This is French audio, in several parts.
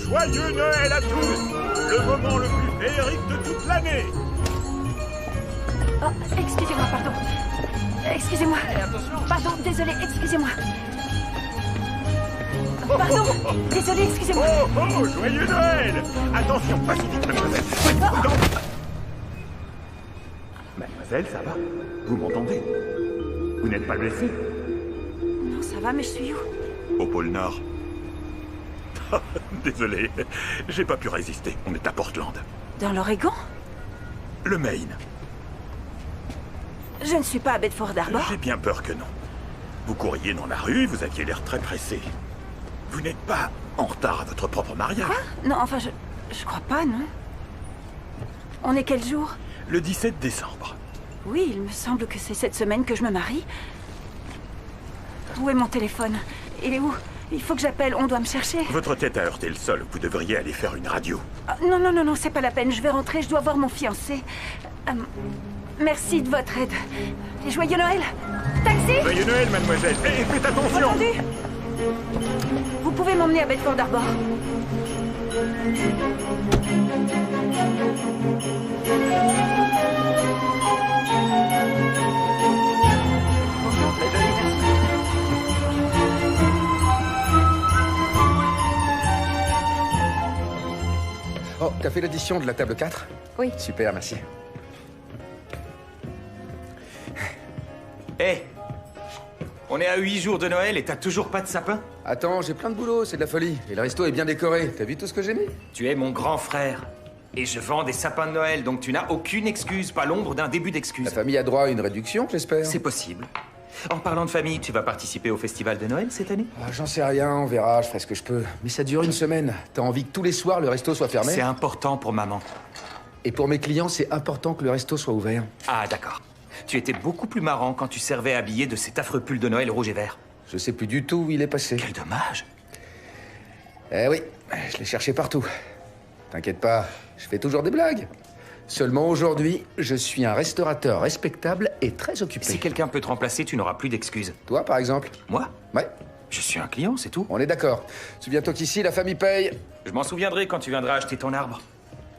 Joyeux Noël à tous! Le moment le plus féerique de toute l'année! Oh, excusez-moi, pardon. Excusez-moi. Attention! Pardon, désolé, excusez-moi. Pardon, désolé, excusez-moi. Oh, joyeux Noël! Attention, pas si vite, mademoiselle. Soyez prudente. Mademoiselle, ça va? Vous m'entendez? Vous n'êtes pas blessée? Non, ça va, mais je suis où? Au pôle Nord. Désolé, j'ai pas pu résister. On est à Portland. Dans l'Oregon? Le Maine. Je ne suis pas à Bedford Harbor. J'ai bien peur que non. Vous couriez dans la rue, vous aviez l'air très pressé. Vous n'êtes pas en retard à votre propre mariage? Quoi? Non, enfin, je crois pas, non. On est quel jour? Le 17 décembre. Oui, il me semble que c'est cette semaine que je me marie. Où est mon téléphone? Il est où? Il faut que j'appelle, on doit me chercher. Votre tête a heurté le sol, vous devriez aller faire une radio. Ah, non, non, non, non, c'est pas la peine, je vais rentrer, je dois voir mon fiancé. Merci de votre aide. Et joyeux Noël! Taxi! Joyeux Noël, mademoiselle! Et faites attention! Entendu? Vous pouvez m'emmener à Bedford Harbor. Oh, t'as fait l'addition de la table 4? Oui. Super, merci. Hé, on est à 8 jours de Noël et t'as toujours pas de sapin? Attends, j'ai plein de boulot, c'est de la folie. Et le resto est bien décoré. T'as vu tout ce que j'ai mis? Tu es mon grand frère. Et je vends des sapins de Noël, donc tu n'as aucune excuse, pas l'ombre d'un début d'excuse. La famille a droit à une réduction, j'espère. C'est possible. En parlant de famille, tu vas participer au festival de Noël cette année? Ah, j'en sais rien, on verra, je ferai ce que je peux. Mais ça dure une semaine. T'as envie que tous les soirs, le resto soit fermé? C'est important pour maman. Et pour mes clients, c'est important que le resto soit ouvert. Ah, d'accord. Tu étais beaucoup plus marrant quand tu servais habillé de cet affreux pull de Noël rouge et vert. Je sais plus du tout où il est passé. Quel dommage. Eh oui, je l'ai cherché partout. T'inquiète pas, je fais toujours des blagues. Seulement aujourd'hui, je suis un restaurateur respectable et très occupé. Si quelqu'un peut te remplacer, tu n'auras plus d'excuses. Toi, par exemple? Moi? Ouais, Je suis un client, c'est tout. on est d'accord. Souviens-toi qu'ici, la famille paye. Je m'en souviendrai quand tu viendras acheter ton arbre.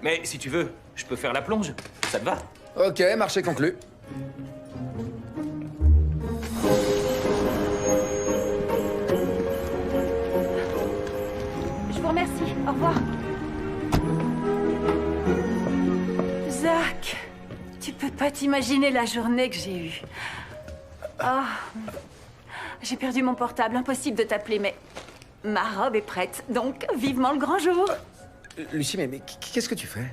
Mais si tu veux, je peux faire la plonge. Ça te va? Ok, marché conclu. Je vous remercie, au revoir. Zach, tu peux pas t'imaginer la journée que j'ai eue. Ah, j'ai perdu mon portable, impossible de t'appeler, mais ma robe est prête, donc vivement le grand jour. Lucie, mais qu'est-ce que tu fais?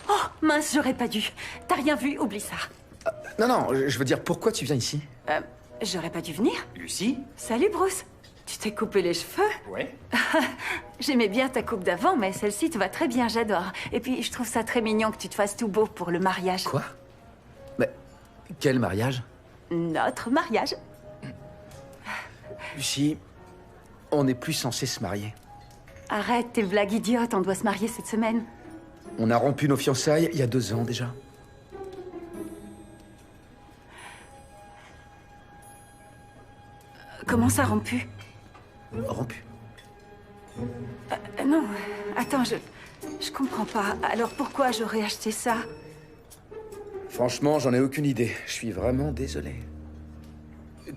Oh, mince, j'aurais pas dû. T'as rien vu, oublie ça. Non, non, je veux dire, pourquoi tu viens ici? J'aurais pas dû venir. Lucie? Salut, Bruce. Tu t'es coupé les cheveux? Ouais. J'aimais bien ta coupe d'avant, mais celle-ci te va très bien, j'adore. Et puis, je trouve ça très mignon que tu te fasses tout beau pour le mariage. Quoi? Mais quel mariage? Notre mariage. Lucie, on n'est plus censé se marier. Arrête tes blagues idiotes, on doit se marier cette semaine. On a rompu nos fiançailles il y a 2 ans déjà. Comment ça, rompu? Rompu? Non, attends, je comprends pas. Alors pourquoi j'aurais acheté ça? Franchement, j'en ai aucune idée. Je suis vraiment désolé.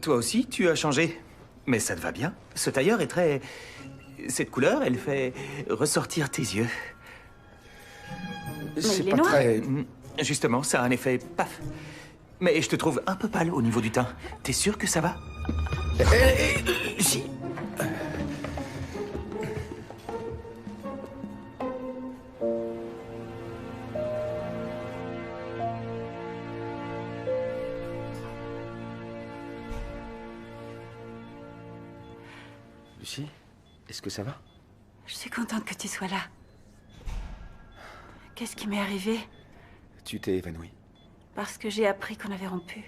Toi aussi, tu as changé. Mais ça te va bien. Ce tailleur est très... Cette couleur, elle fait ressortir tes yeux. C'est il est pas noir. très... Justement, ça a un effet paf. Mais je te trouve un peu pâle au niveau du teint. T'es sûr que ça va? Lucie. Lucie, est-ce que ça va? Je suis contente que tu sois là. Qu'est-ce qui m'est arrivé? Tu t'es évanouie. Parce que j'ai appris qu'on avait rompu.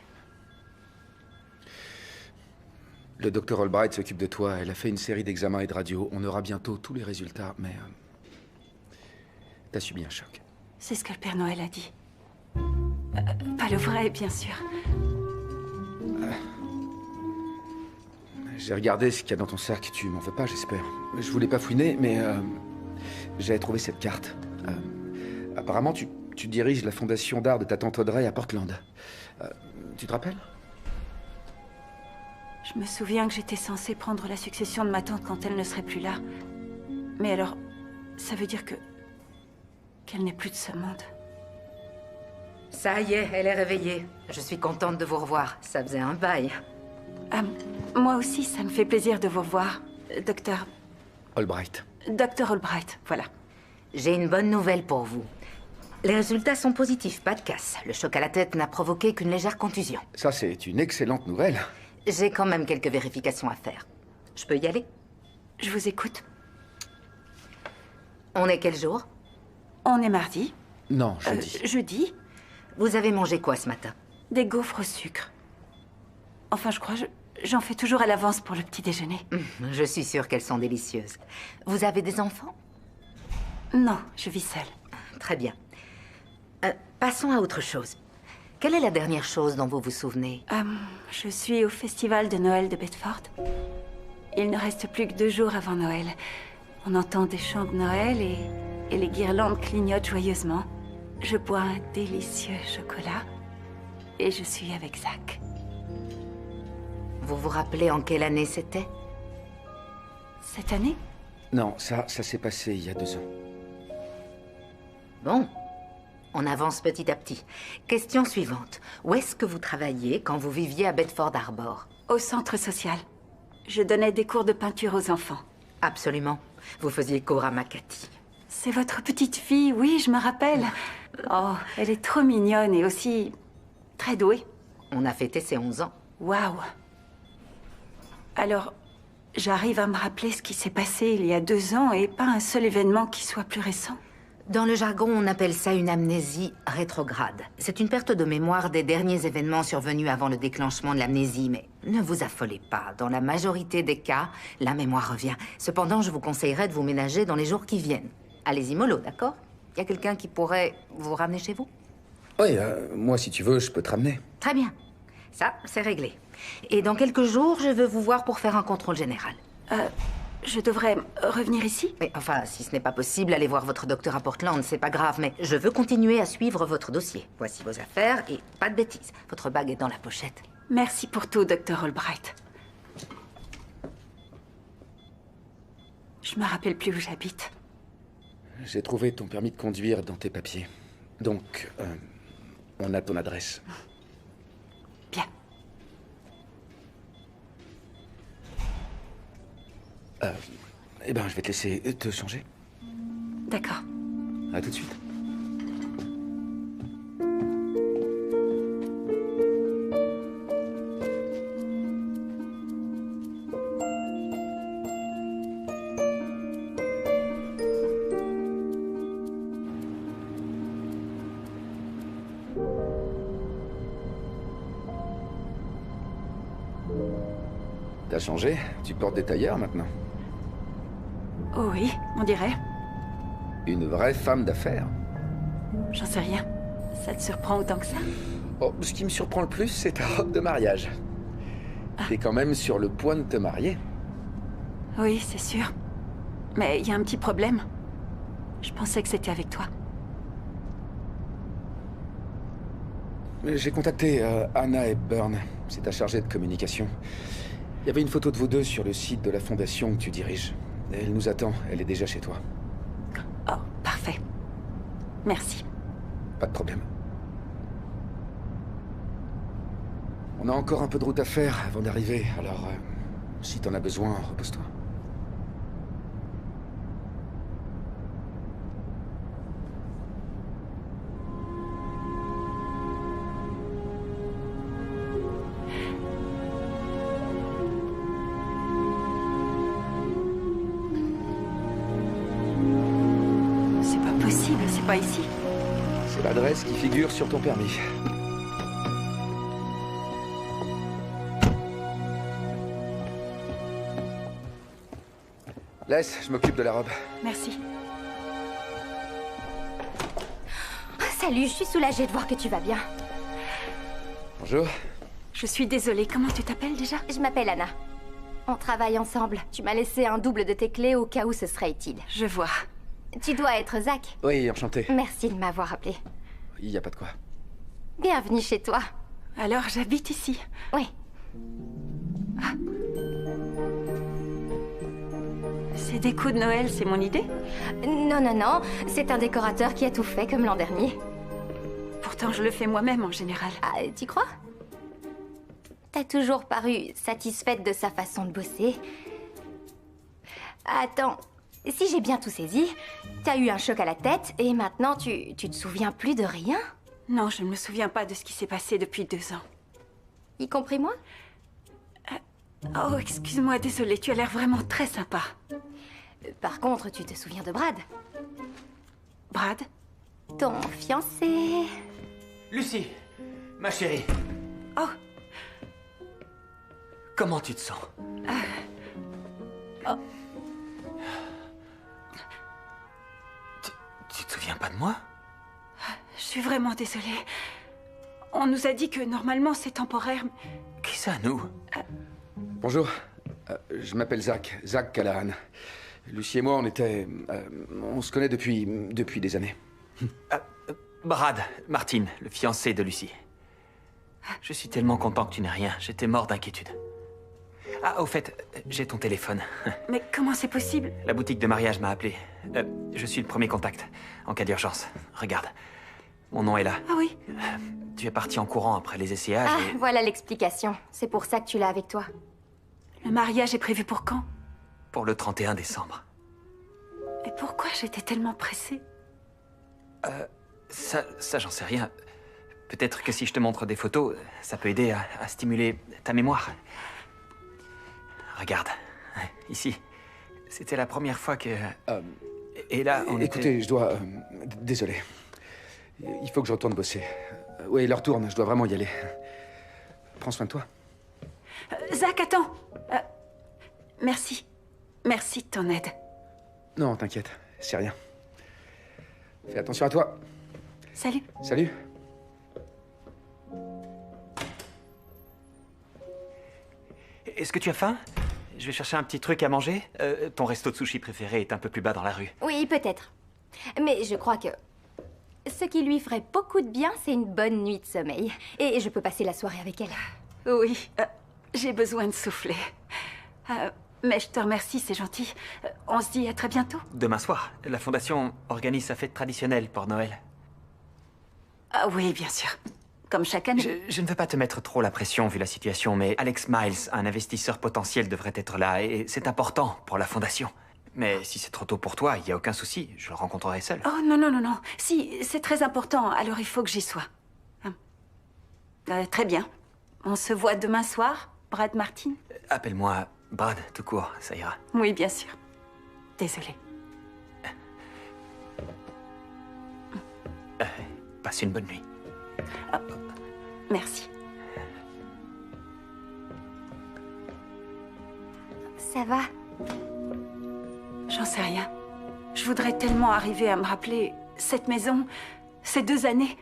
Le docteur Albright s'occupe de toi. Elle a fait une série d'examens et de radios. On aura bientôt tous les résultats, mais... T'as subi un choc. C'est ce que le Père Noël a dit. Pas le vrai, bien sûr. J'ai regardé ce qu'il y a dans ton sac. Tu m'en veux pas, j'espère. Je voulais pas fouiner, mais j'avais trouvé cette carte. Apparemment, tu diriges la fondation d'art de ta tante Audrey à Portland. Tu te rappelles? Je me souviens que j'étais censée prendre la succession de ma tante quand elle ne serait plus là. Mais alors, ça veut dire qu'elle n'est plus de ce monde. Ça y est, elle est réveillée. Je suis contente de vous revoir. Ça faisait un bail. Moi aussi, ça me fait plaisir de vous revoir, docteur... Albright. Docteur Albright, voilà. J'ai une bonne nouvelle pour vous. Les résultats sont positifs, pas de casse. Le choc à la tête n'a provoqué qu'une légère contusion. Ça, c'est une excellente nouvelle. J'ai quand même quelques vérifications à faire. Je peux y aller? Je vous écoute. On est quel jour? On est mardi. Non, jeudi. Jeudi. Vous avez mangé quoi ce matin? Des gaufres au sucre. Enfin, je crois, j'en fais toujours à l'avance pour le petit déjeuner. Je suis sûre qu'elles sont délicieuses. Vous avez des enfants? Non, je vis seule. Très bien. Passons à autre chose. Quelle est la dernière chose dont vous vous souvenez? Je suis au festival de Noël de Bedford. Il ne reste plus que 2 jours avant Noël. On entend des chants de Noël et les guirlandes clignotent joyeusement. Je bois un délicieux chocolat et je suis avec Zach. Vous vous rappelez en quelle année c'était? Cette année? Non, ça s'est passé il y a 2 ans. Bon. On avance petit à petit. Question suivante. Où est-ce que vous travailliez quand vous viviez à Bedford Harbor? Au centre social. Je donnais des cours de peinture aux enfants. Absolument. Vous faisiez cours à Makati. C'est votre petite fille, oui, je me rappelle. Oh, elle est trop mignonne et aussi très douée. On a fêté ses 11 ans. Waouh. Alors, j'arrive à me rappeler ce qui s'est passé il y a 2 ans et pas un seul événement qui soit plus récent. Dans le jargon, on appelle ça une amnésie rétrograde. C'est une perte de mémoire des derniers événements survenus avant le déclenchement de l'amnésie, mais ne vous affolez pas. Dans la majorité des cas, la mémoire revient. Cependant, je vous conseillerais de vous ménager dans les jours qui viennent. Allez-y mollo, d'accord? Y a quelqu'un qui pourrait vous ramener chez vous? Oui, moi, si tu veux, je peux te ramener. Très bien. Ça, c'est réglé. Et dans quelques jours, je veux vous voir pour faire un contrôle général. Je devrais revenir ici? Mais enfin, si ce n'est pas possible, allez voir votre docteur à Portland, c'est pas grave, mais je veux continuer à suivre votre dossier. Voici vos affaires et pas de bêtises. Votre bague est dans la pochette. Merci pour tout, docteur Albright. Je me rappelle plus où j'habite. J'ai trouvé ton permis de conduire dans tes papiers. Donc, on a ton adresse. Bien. Eh ben, je vais te laisser te changer. D'accord. À tout de suite. T'as changé? Tu portes des tailleurs maintenant? Oh oui, on dirait. Une vraie femme d'affaires? J'en sais rien. Ça te surprend autant que ça? Oh, ce qui me surprend le plus, c'est ta robe de mariage. T'es quand même sur le point de te marier. Oui, c'est sûr. Mais il y a un petit problème. Je pensais que c'était avec toi. J'ai contacté Anna Hepburn. C'est ta chargée de communication. Il y avait une photo de vous deux sur le site de la fondation que tu diriges. Elle nous attend. Elle est déjà chez toi. Oh, parfait. Merci. Pas de problème. On a encore un peu de route à faire avant d'arriver, alors si t'en as besoin, repose-toi. C'est pas possible, c'est pas ici. C'est l'adresse qui figure sur ton permis. Laisse, je m'occupe de la robe. Merci. Salut, je suis soulagée de voir que tu vas bien. Bonjour. Je suis désolée, comment tu t'appelles déjà? Je m'appelle Anna. On travaille ensemble. Tu m'as laissé un double de tes clés au cas où ce serait utile. Je vois. Tu dois être Zach. Oui, enchanté. Merci de m'avoir appelé. Il y a pas de quoi. Bienvenue chez toi. Alors, j'habite ici. Oui. Ces décos de Noël, c'est mon idée? Non, non, non. C'est un décorateur qui a tout fait comme l'an dernier. Pourtant, je le fais moi-même en général. Ah, tu crois? T'as toujours paru satisfaite de sa façon de bosser. Attends, si j'ai bien tout saisi, t'as eu un choc à la tête et maintenant tu te souviens plus de rien? Non, je ne me souviens pas de ce qui s'est passé depuis 2 ans. Y compris moi? Oh, excuse-moi, désolée, tu as l'air vraiment très sympa. Par contre, tu te souviens de Brad? Brad? Ton fiancé? Lucie, ma chérie, Oh, comment tu te sens? Tu te souviens pas de moi? je suis vraiment désolée. On nous a dit que normalement c'est temporaire. Qui ça, nous? Bonjour. Je m'appelle Zach. Zach Callahan. Lucie et moi, on se connaît depuis des années. Brad, Martin, le fiancé de Lucie. Je suis tellement content que tu n'aies rien. J'étais mort d'inquiétude. Ah, au fait, j'ai ton téléphone. Mais comment c'est possible? La boutique de mariage m'a appelé. Je suis le premier contact, en cas d'urgence. Regarde, mon nom est là. Ah oui? Tu es parti en courant après les essayages Ah, et... voilà l'explication. C'est pour ça que tu l'as avec toi. Le mariage est prévu pour quand? Pour le 31 décembre. Et pourquoi j'étais tellement pressée? Ça j'en sais rien. Peut-être que si je te montre des photos, ça peut aider à stimuler ta mémoire. Regarde, ici. C'était la première fois que... Et là, on Écoutez, je dois... désolé. Il faut que je retourne bosser. Oui, l'heure tourne, je dois vraiment y aller. Prends soin de toi. Zach, attends! Merci. Merci de ton aide. Non, t'inquiète, c'est rien. Fais attention à toi. Salut. Salut. Est-ce que tu as faim? Je vais chercher un petit truc à manger. Ton resto de sushi préféré est un peu plus bas dans la rue. Oui, peut-être. Mais je crois que ce qui lui ferait beaucoup de bien, c'est une bonne nuit de sommeil. Et je peux passer la soirée avec elle. Oui, j'ai besoin de souffler. Mais je te remercie, c'est gentil. On se dit à très bientôt. Demain soir, la fondation organise sa fête traditionnelle pour Noël. Ah oui, bien sûr. Comme chaque année. Je ne veux pas te mettre trop la pression vu la situation, mais Alex Miles, un investisseur potentiel, devrait être là et c'est important pour la fondation. Mais si c'est trop tôt pour toi, il n'y a aucun souci, je le rencontrerai seul. Oh non, non, non, non. Si, c'est très important, alors il faut que j'y sois. Très bien. On se voit demain soir, Brad Martin? Appelle-moi Brad, tout court, ça ira. Oui, bien sûr. Désolée. Passe une bonne nuit. Merci. Ça va? J'en sais rien. Je voudrais tellement arriver à me rappeler cette maison, ces 2 années.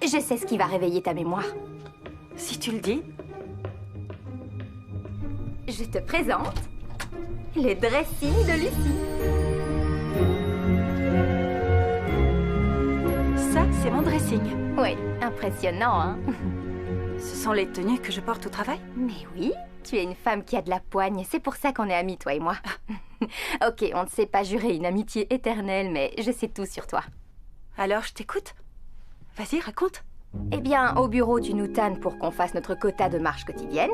Je sais ce qui va réveiller ta mémoire. Si tu le dis. Je te présente le dressing de Lucie. Ça, c'est mon dressing. Oui, impressionnant, hein? Ce sont les tenues que je porte au travail? Mais oui, tu es une femme qui a de la poigne. C'est pour ça qu'on est amis, toi et moi. Ok, on ne s'est pas juré une amitié éternelle, mais je sais tout sur toi. Alors, je t'écoute. Vas-y, raconte. Eh bien, au bureau, tu nous tannes pour qu'on fasse notre quota de marche quotidienne.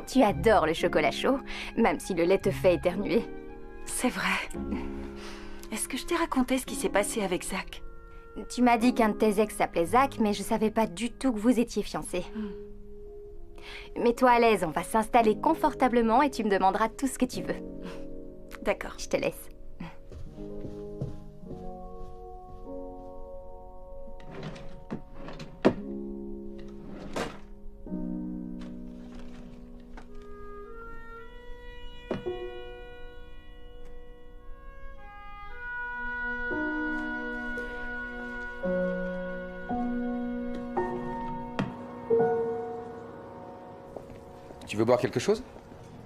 Tu adores le chocolat chaud, même si le lait te fait éternuer. C'est vrai. Est-ce que je t'ai raconté ce qui s'est passé avec Zach? Tu m'as dit qu'un de tes ex s'appelait Zach, mais je savais pas du tout que vous étiez fiancés. Mets-toi à l'aise, on va s'installer confortablement et tu me demanderas tout ce que tu veux. D'accord. Je te laisse. veux boire quelque chose?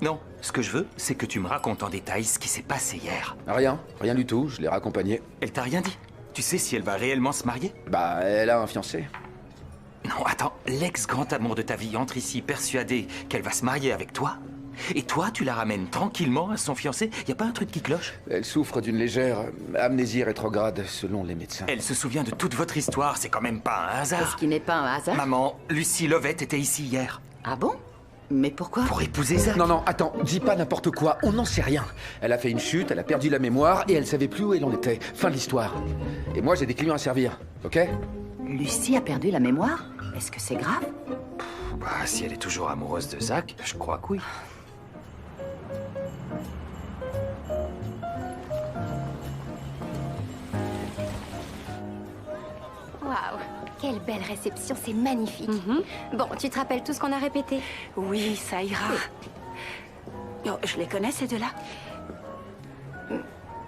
Non, ce que je veux, c'est que tu me racontes en détail ce qui s'est passé hier. Rien du tout, je l'ai raccompagnée. Elle t'a rien dit? Tu sais si elle va réellement se marier? Bah, elle a un fiancé. Non, attends, l'ex-grand amour de ta vie entre ici persuadé qu'elle va se marier avec toi? Et toi, tu la ramènes tranquillement à son fiancé? Y a pas un truc qui cloche? Elle souffre d'une légère amnésie rétrograde, selon les médecins. Elle se souvient de toute votre histoire, c'est quand même pas un hasard. Ce qui n'est pas un hasard. Maman, Lucy Lovett était ici hier. Ah bon? Mais pourquoi? Pour épouser Zach. Non, attends, dis pas n'importe quoi, on n'en sait rien. Elle a fait une chute, elle a perdu la mémoire et elle savait plus où elle en était. Fin de l'histoire. Et moi, j'ai des clients à servir, ok? Lucy a perdu la mémoire? Est-ce que c'est grave? Bah, si elle est toujours amoureuse de Zach, je crois que oui. Waouh, quelle belle réception, c'est magnifique. Bon, tu te rappelles tout ce qu'on a répété? Oui, ça ira. Oh, je les connais, ces deux-là.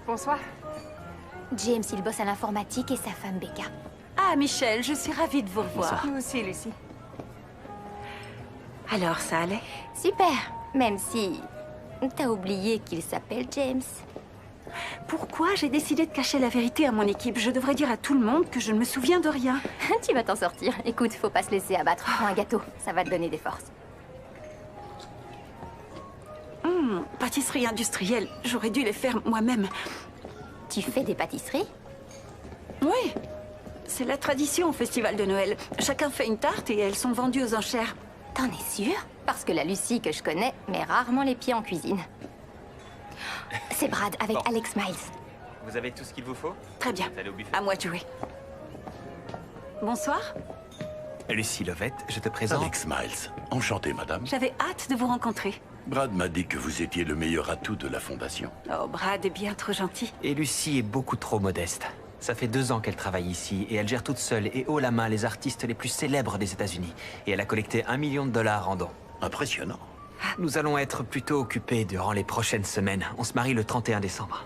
Bonsoir. James, il bosse à l'informatique et sa femme Becca. Ah, Michel, je suis ravie de vous revoir. Nous aussi, Lucie. Alors, ça allait? Super, même si t'as oublié qu'il s'appelle James. Pourquoi j'ai décidé de cacher la vérité à mon équipe? Je devrais dire à tout le monde que je ne me souviens de rien. Tu vas t'en sortir. Écoute, faut pas se laisser abattre. Prends un gâteau, ça va te donner des forces. Pâtisserie industrielle, j'aurais dû les faire moi-même. Tu fais des pâtisseries? Oui, c'est la tradition au festival de Noël. Chacun fait une tarte et elles sont vendues aux enchères. T'en es sûre? Parce que la Lucie que je connais met rarement les pieds en cuisine. C'est Brad avec Bon. Alex Miles. Vous avez tout ce qu'il vous faut? Très bien, Vous allez au buffet. à moi de jouer. Bonsoir, Lucy Lovett, je te présente. Alex Miles. Enchanté, madame. j'avais hâte de vous rencontrer. Brad m'a dit que vous étiez le meilleur atout de la fondation. Oh, Brad est bien trop gentil. Et Lucy est beaucoup trop modeste. Ça fait 2 ans qu'elle travaille ici et elle gère toute seule et haut la main les artistes les plus célèbres des États-Unis. Et elle a collecté $1 million en dons. Impressionnant. Nous allons être plutôt occupés durant les prochaines semaines. On se marie le 31 décembre.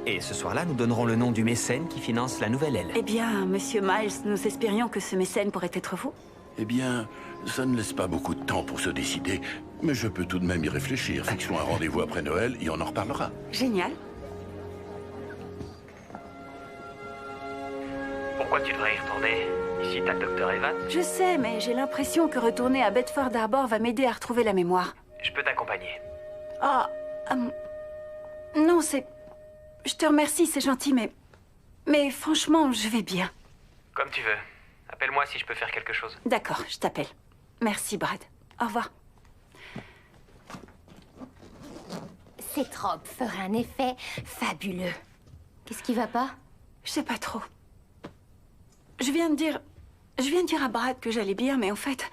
Et ce soir-là, nous donnerons le nom du mécène qui finance la nouvelle aile. Eh bien, monsieur Miles, nous espérions que ce mécène pourrait être vous. Eh bien, ça ne laisse pas beaucoup de temps pour se décider, mais je peux tout de même y réfléchir. Fixons un rendez-vous après Noël et on en reparlera. Génial. Pourquoi tu devrais y retourner? Ici, t'as le docteur Evans. Je sais, mais j'ai l'impression que retourner à Bedford Harbor va m'aider à retrouver la mémoire. Je peux t'accompagner. Ah, non, c'est... Je te remercie, c'est gentil, mais... Mais franchement, je vais bien. Comme tu veux. Appelle-moi si je peux faire quelque chose. D'accord, je t'appelle. Merci, Brad. Au revoir. Cette robe ferait un effet fabuleux. Qu'est-ce qui va pas? Je sais pas trop. Je viens de dire à Brad que j'allais bien, mais en fait...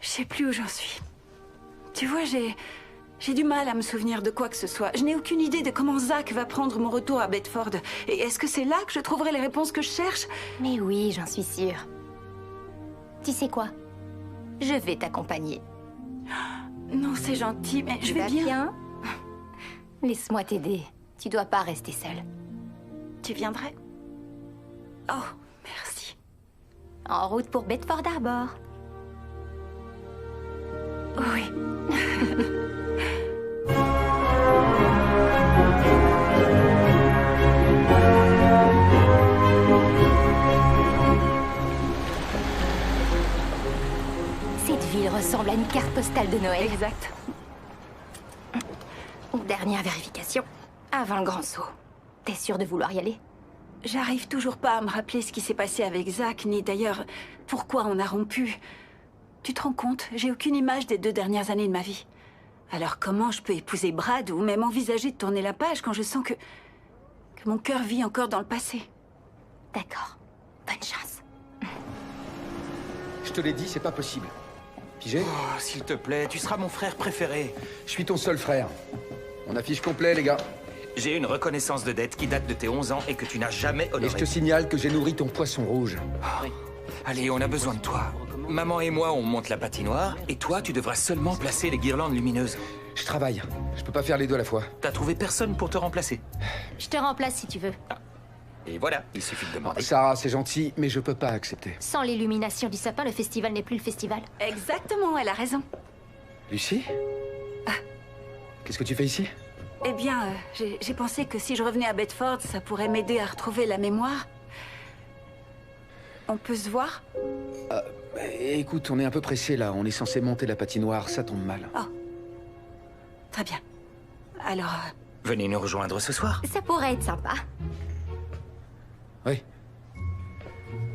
Je sais plus où j'en suis. Tu vois, j'ai du mal à me souvenir de quoi que ce soit. Je n'ai aucune idée de comment Zach va prendre mon retour à Bedford. Et est-ce que c'est là que je trouverai les réponses que je cherche? Mais oui, j'en suis sûre. Tu sais quoi? Je vais t'accompagner. Non, c'est gentil, mais je Tu vais vas bien. Laisse-moi t'aider. Tu dois pas rester seule. Tu viendrais? Oh, merci. En route pour Bedford Harbor. Oui. Cette ville ressemble à une carte postale de Noël. Exact. Dernière vérification. Avant le grand saut. T'es sûre de vouloir y aller? J'arrive toujours pas à me rappeler ce qui s'est passé avec Zach, ni d'ailleurs pourquoi on a rompu. Tu te rends compte? J'ai aucune image des 2 dernières années de ma vie. Alors comment je peux épouser Brad ou même envisager de tourner la page quand je sens que mon cœur vit encore dans le passé? D'accord. Bonne chance. Je te l'ai dit, c'est pas possible. Pigé? Oh, s'il te plaît, tu seras mon frère préféré. Je suis ton seul frère. On affiche complet, les gars. J'ai une reconnaissance de dette qui date de tes 11 ans et que tu n'as jamais Et honorée. je te signale que j'ai nourri ton poisson rouge. Allez, on a besoin de toi. Maman et moi, on monte la patinoire, et toi, tu devras seulement placer les guirlandes lumineuses. Je travaille. Je peux pas faire les deux à la fois. T'as trouvé personne pour te remplacer. Je te remplace si tu veux. Et voilà, il suffit de demander. Sarah, c'est gentil, mais je peux pas accepter. Sans l'illumination du sapin, le festival n'est plus le festival. Exactement, elle a raison. Lucie? Qu'est-ce que tu fais ici? Eh bien, j'ai pensé que si je revenais à Bedford, ça pourrait m'aider à retrouver la mémoire. On peut se voir? Écoute, on est un peu pressé là. On est censé monter la patinoire, ça tombe mal. Oh. Très bien. Alors... Venez nous rejoindre ce soir. Ça pourrait être sympa. Oui.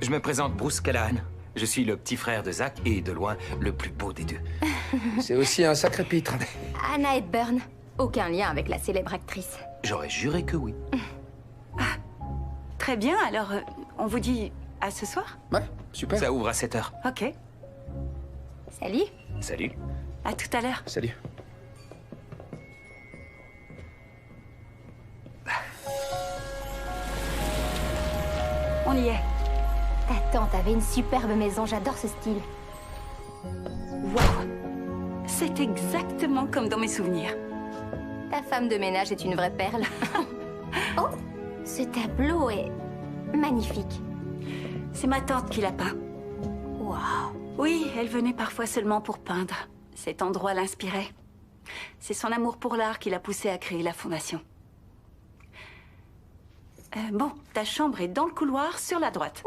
Je me présente Bruce Callahan. Je suis le petit frère de Zach et de loin le plus beau des deux. C'est aussi un sacré pitre. Anna Hepburn. Aucun lien avec la célèbre actrice. J'aurais juré que oui. Très bien, alors on vous dit à ce soir? Ouais, super. Ça ouvre à 7 heures. Ok. Salut. Salut. À tout à l'heure. Salut. On y est. Ta tante avait une superbe maison, j'adore ce style. Waouh. C'est exactement comme dans mes souvenirs. Ta femme de ménage est une vraie perle. Oh, ce tableau est magnifique. C'est ma tante qui l'a peint. Waouh. Oui, elle venait parfois seulement pour peindre. Cet endroit l'inspirait. C'est son amour pour l'art qui l'a poussée à créer la fondation. Bon, ta chambre est dans le couloir sur la droite.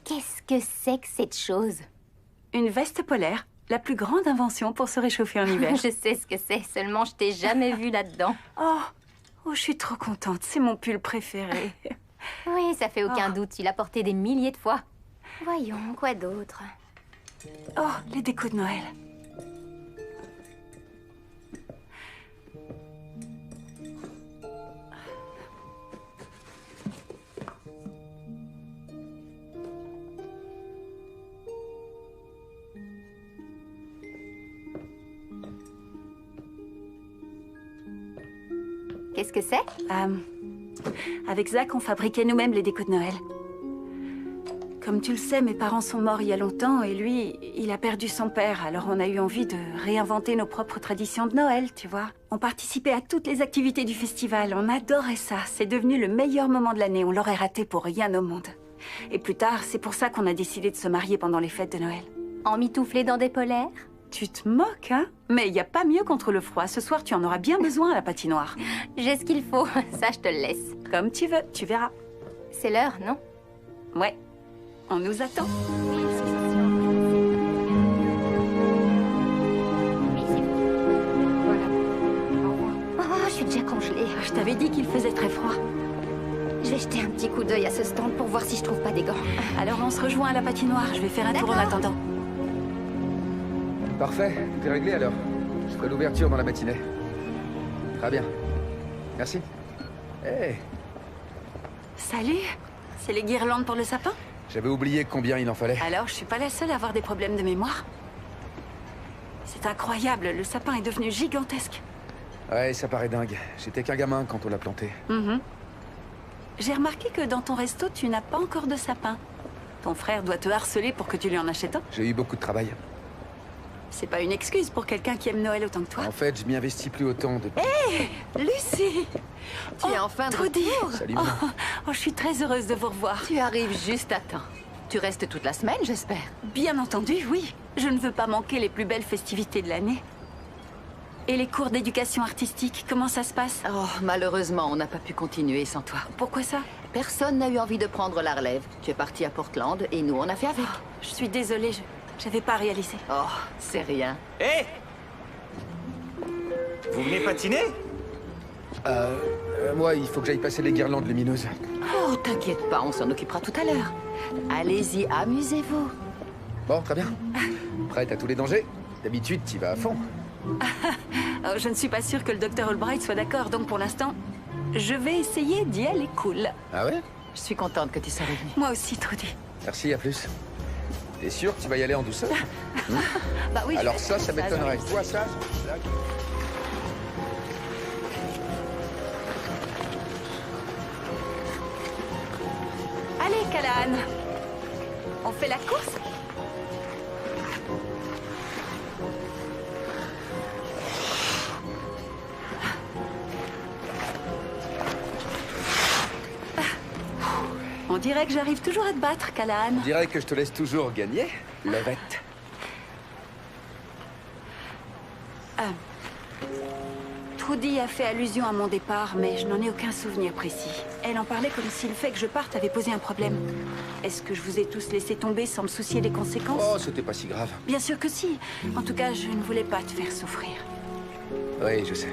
Qu'est-ce que c'est que cette chose? Une veste polaire, la plus grande invention pour se réchauffer en hiver. Je sais ce que c'est, seulement je t'ai jamais vue là-dedans. Oh, je suis trop contente, c'est mon pull préféré. Oui, ça fait aucun doute, tu l'as porté des milliers de fois. Voyons, quoi d'autre? Oh, les décos de Noël. Qu'est-ce que c'est? Avec Zach, on fabriquait nous-mêmes les décos de Noël. Comme tu le sais, mes parents sont morts il y a longtemps et lui, il a perdu son père. Alors on a eu envie de réinventer nos propres traditions de Noël, tu vois. On participait à toutes les activités du festival. On adorait ça. C'est devenu le meilleur moment de l'année. On l'aurait raté pour rien au monde. Et plus tard, c'est pour ça qu'on a décidé de se marier pendant les fêtes de Noël. Emmitouflé dans des polaires? Tu te moques, hein? Mais il n'y a pas mieux contre le froid. Ce soir, tu en auras bien besoin à la patinoire. J'ai ce qu'il faut, ça je te le laisse. Comme tu veux, tu verras. C'est l'heure, non? Ouais, on nous attend. Oh, je suis déjà congelée. Je t'avais dit qu'il faisait très froid. Je vais jeter un petit coup d'œil à ce stand pour voir si je trouve pas des gants. Alors on se rejoint à la patinoire. Je vais faire un tour en attendant. Parfait, tout est réglé alors. Je ferai l'ouverture dans la matinée. Très bien. Merci. Hey, Salut. C'est les guirlandes pour le sapin? j'avais oublié combien il en fallait. Alors, je suis pas la seule à avoir des problèmes de mémoire. C'est incroyable, le sapin est devenu gigantesque. Ouais, ça paraît dingue. J'étais qu'un gamin quand on l'a planté. J'ai remarqué que dans ton resto, tu n'as pas encore de sapin. Ton frère doit te harceler pour que tu lui en achètes un. J'ai eu beaucoup de travail. C'est pas une excuse pour quelqu'un qui aime Noël autant que toi. En fait, je m'y investis plus autant depuis... Lucie! Tu es enfin de Trudy! retour. Salut, maman. Oh, je suis très heureuse de vous revoir. Tu arrives juste à temps. Tu restes toute la semaine, j'espère. Bien entendu, oui. Je ne veux pas manquer les plus belles festivités de l'année. Et les cours d'éducation artistique, comment ça se passe? Oh, malheureusement, on n'a pas pu continuer sans toi. Pourquoi ça? Personne n'a eu envie de prendre la relève. Tu es parti à Portland et nous, on a fait avec. Je suis désolée, j'avais pas réalisé. Oh, c'est rien. Hé Vous venez patiner? Moi, il faut que j'aille passer les guirlandes lumineuses. Oh, t'inquiète pas, on s'en occupera tout à l'heure. Allez-y, amusez-vous. Bon, très bien. Prête à tous les dangers? D'habitude, t'y vas à fond. Oh, je ne suis pas sûre que le docteur Albright soit d'accord, donc pour l'instant, je vais essayer d'y aller cool. Ah ouais? Je suis contente que tu sois revenue. Moi aussi, Trudy. Merci, à plus. T'es sûr que tu vas y aller en douceur? Bah oui. Alors ça je vais- m'étonnerait. oui. Toi, ça Callahan. On fait la course? On dirait que j'arrive toujours à te battre, Callahan. On dirait que je te laisse toujours gagner, Lovette. Trudy a fait allusion à mon départ, mais je n'en ai aucun souvenir précis. Elle en parlait comme si le fait que je parte avait posé un problème. Est-ce que je vous ai tous laissé tomber sans me soucier des conséquences? Oh, c'était pas si grave. Bien sûr que si. En tout cas, je ne voulais pas te faire souffrir. Oui, je sais.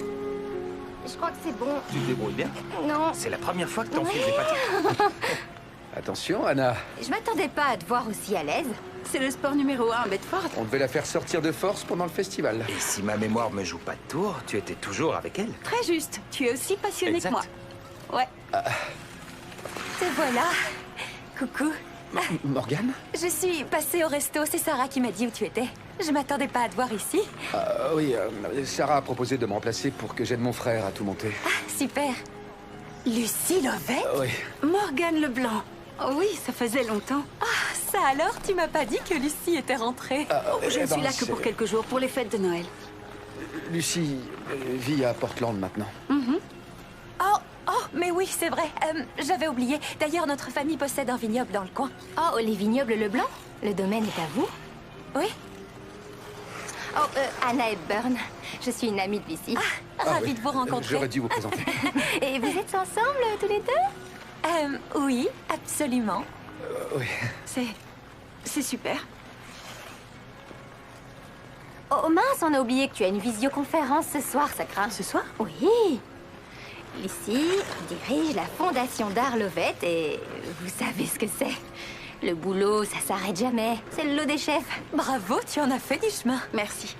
Je crois que c'est bon. Tu te débrouilles bien. Non. C'est la première fois que t'enfiles des patates. Attention, Anna. Je m'attendais pas à te voir aussi à l'aise. C'est le sport numéro 1 à Bedford. On devait la faire sortir de force pendant le festival. Et si ma mémoire me joue pas de tour, tu étais toujours avec elle. Très juste. Tu es aussi passionné Exact. que moi. Ouais. Te voilà. Coucou. Morgane? Je suis passée au resto, c'est Sarah qui m'a dit où tu étais. Je m'attendais pas à te voir ici. Oui, Sarah a proposé de me remplacer pour que j'aide mon frère à tout monter. Super. Lucie Lovette? Oui. Morgane Leblanc. Oh oui, ça faisait longtemps. Ça alors, tu m'as pas dit que Lucie était rentrée. Je ne suis là que pour quelques jours, pour les fêtes de Noël. Lucie vit à Portland maintenant. Oh, mais oui, c'est vrai. J'avais oublié. D'ailleurs, notre famille possède un vignoble dans le coin. Oh, les vignobles Leblanc? Le domaine est à vous? Oui. Oh, Anna Hepburn. Je suis une amie de Lucie. Ravie oui. de vous rencontrer. J'aurais dû vous présenter. Et vous êtes ensemble tous les deux? Oui, absolument. Oui. C'est super. Oh mince, on a oublié que tu as une visioconférence ce soir, ça craint. Ce soir? Oui. Lucie dirige la Fondation d'Art Lovette et vous savez ce que c'est. Le boulot, ça s'arrête jamais. C'est le lot des chefs. Bravo, tu en as fait du chemin. Merci.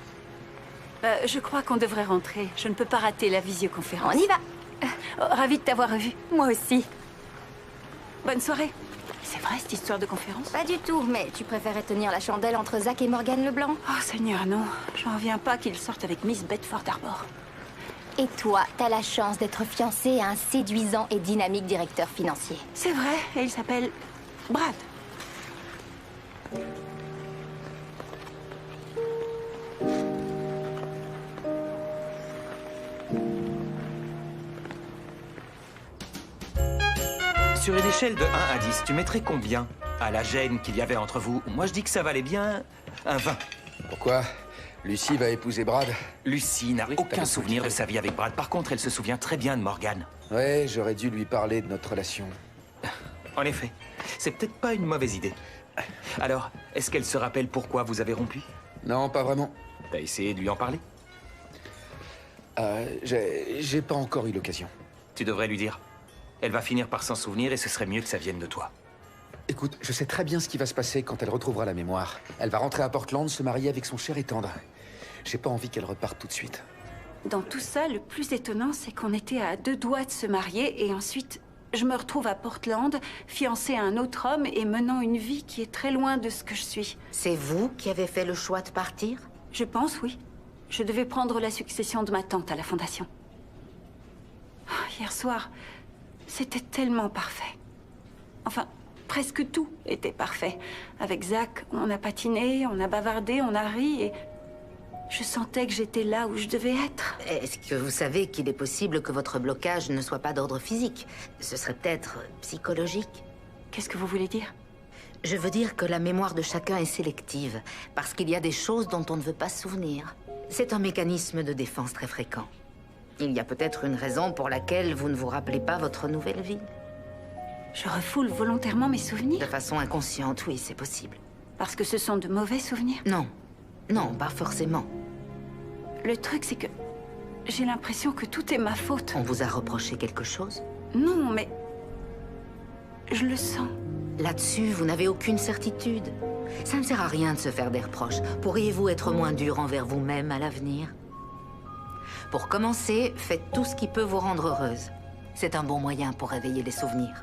Je crois qu'on devrait rentrer. Je ne peux pas rater la visioconférence. On y va. Ravie de t'avoir revu. Moi aussi. Bonne soirée. C'est vrai, cette histoire de conférence? Pas du tout, mais tu préférais tenir la chandelle entre Zach et Morgane Leblanc. Oh, Seigneur, non. J'en reviens pas qu'ils sortent avec Miss Bedford Harbor. Et toi, t'as la chance d'être fiancée à un séduisant et dynamique directeur financier. C'est vrai, et il s'appelle Brad. Sur une échelle de 1 à 10, tu mettrais combien à la gêne qu'il y avait entre vous? Moi, je dis que ça valait bien un 20. Pourquoi? Lucie va épouser Brad? Lucie n'a aucun t'as souvenir de compris. sa vie avec Brad. Par contre, elle se souvient très bien de Morgane. Ouais, j'aurais dû lui parler de notre relation. En effet, c'est peut-être pas une mauvaise idée. Alors, est-ce qu'elle se rappelle pourquoi vous avez rompu? Non, pas vraiment. T'as essayé de lui en parler? J'ai pas encore eu l'occasion. Tu devrais lui dire. Elle va finir par s'en souvenir et ce serait mieux que ça vienne de toi. Écoute, je sais très bien ce qui va se passer quand elle retrouvera la mémoire. Elle va rentrer à Portland, se marier avec son cher et tendre. J'ai pas envie qu'elle reparte tout de suite. Dans tout ça, le plus étonnant, c'est qu'on était à 2 doigts de se marier et ensuite, je me retrouve à Portland, fiancée à un autre homme et menant une vie qui est très loin de ce que je suis. C'est vous qui avez fait le choix de partir? Je pense, oui. Je devais prendre la succession de ma tante à la fondation. Hier soir, c'était tellement parfait. Enfin, presque tout était parfait. Avec Zach, on a patiné, on a bavardé, on a ri et je sentais que j'étais là où je devais être. Est-ce que vous savez qu'il est possible que votre blocage ne soit pas d'ordre physique? Ce serait peut-être psychologique? Qu'est-ce que vous voulez dire? Je veux dire que la mémoire de chacun est sélective, parce qu'il y a des choses dont on ne veut pas se souvenir. C'est un mécanisme de défense très fréquent. Il y a peut-être une raison pour laquelle vous ne vous rappelez pas votre nouvelle vie. Je refoule volontairement mes De souvenirs façon inconsciente, oui, c'est possible. parce que ce sont de mauvais souvenirs. Non. Non, pas forcément. Le truc, c'est que j'ai l'impression que tout est ma faute. On vous a reproché quelque chose? Non, mais je le sens. Là-dessus, vous n'avez aucune certitude. Ça ne sert à rien de se faire des reproches. Pourriez-vous être moins dur envers vous-même à l'avenir? Pour commencer, faites tout ce qui peut vous rendre heureuse. C'est un bon moyen pour réveiller les souvenirs.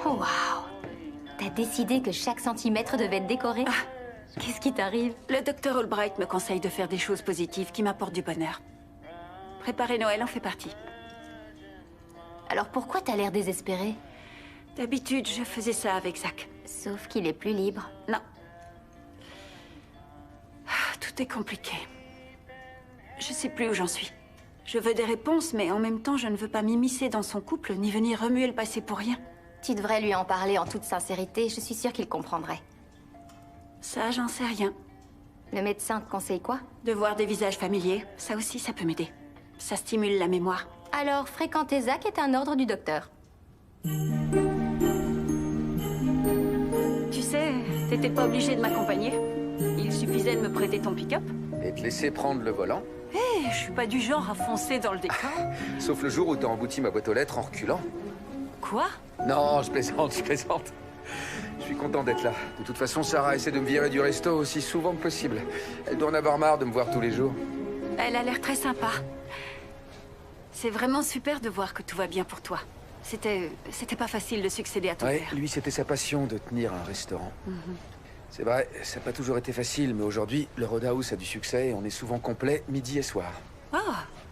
Oh, waouh. T'as décidé que chaque centimètre devait être décoré? Qu'est-ce qui t'arrive? Le docteur Albright me conseille de faire des choses positives qui m'apportent du bonheur. Préparer Noël en fait partie. Alors pourquoi t'as l'air désespéré? D'habitude, je faisais ça avec Zach. Sauf qu'il est plus libre. Non. Tout est compliqué. Je sais plus où j'en suis. Je veux des réponses, mais en même temps, je ne veux pas m'immiscer dans son couple, ni venir remuer le passé pour rien. Tu devrais lui en parler en toute sincérité, je suis sûre qu'il comprendrait. Ça, j'en sais rien. Le médecin te conseille quoi? De voir des visages familiers, ça aussi, ça peut m'aider. Ça stimule la mémoire. Alors, fréquenter Zach est un ordre du docteur. Tu sais, t'étais pas obligé de m'accompagner. Il suffisait de me prêter ton pick-up. Et te laisser prendre le volant. Hé, je suis pas du genre à foncer dans le décor. Sauf le jour où t'as embouti ma boîte aux lettres en reculant. Quoi? Non, je plaisante, je plaisante. Je suis content d'être là. De toute façon, Sarah essaie de me virer du resto aussi souvent que possible. Elle doit en avoir marre de me voir tous les jours. Elle a l'air très sympa. C'est vraiment super de voir que tout va bien pour toi. C'était pas facile de succéder à ton Ouais, père. lui, c'était sa passion de tenir un restaurant. C'est vrai, ça n'a pas toujours été facile, mais aujourd'hui, le Roadhouse a du succès et on est souvent complet midi et soir. Oh,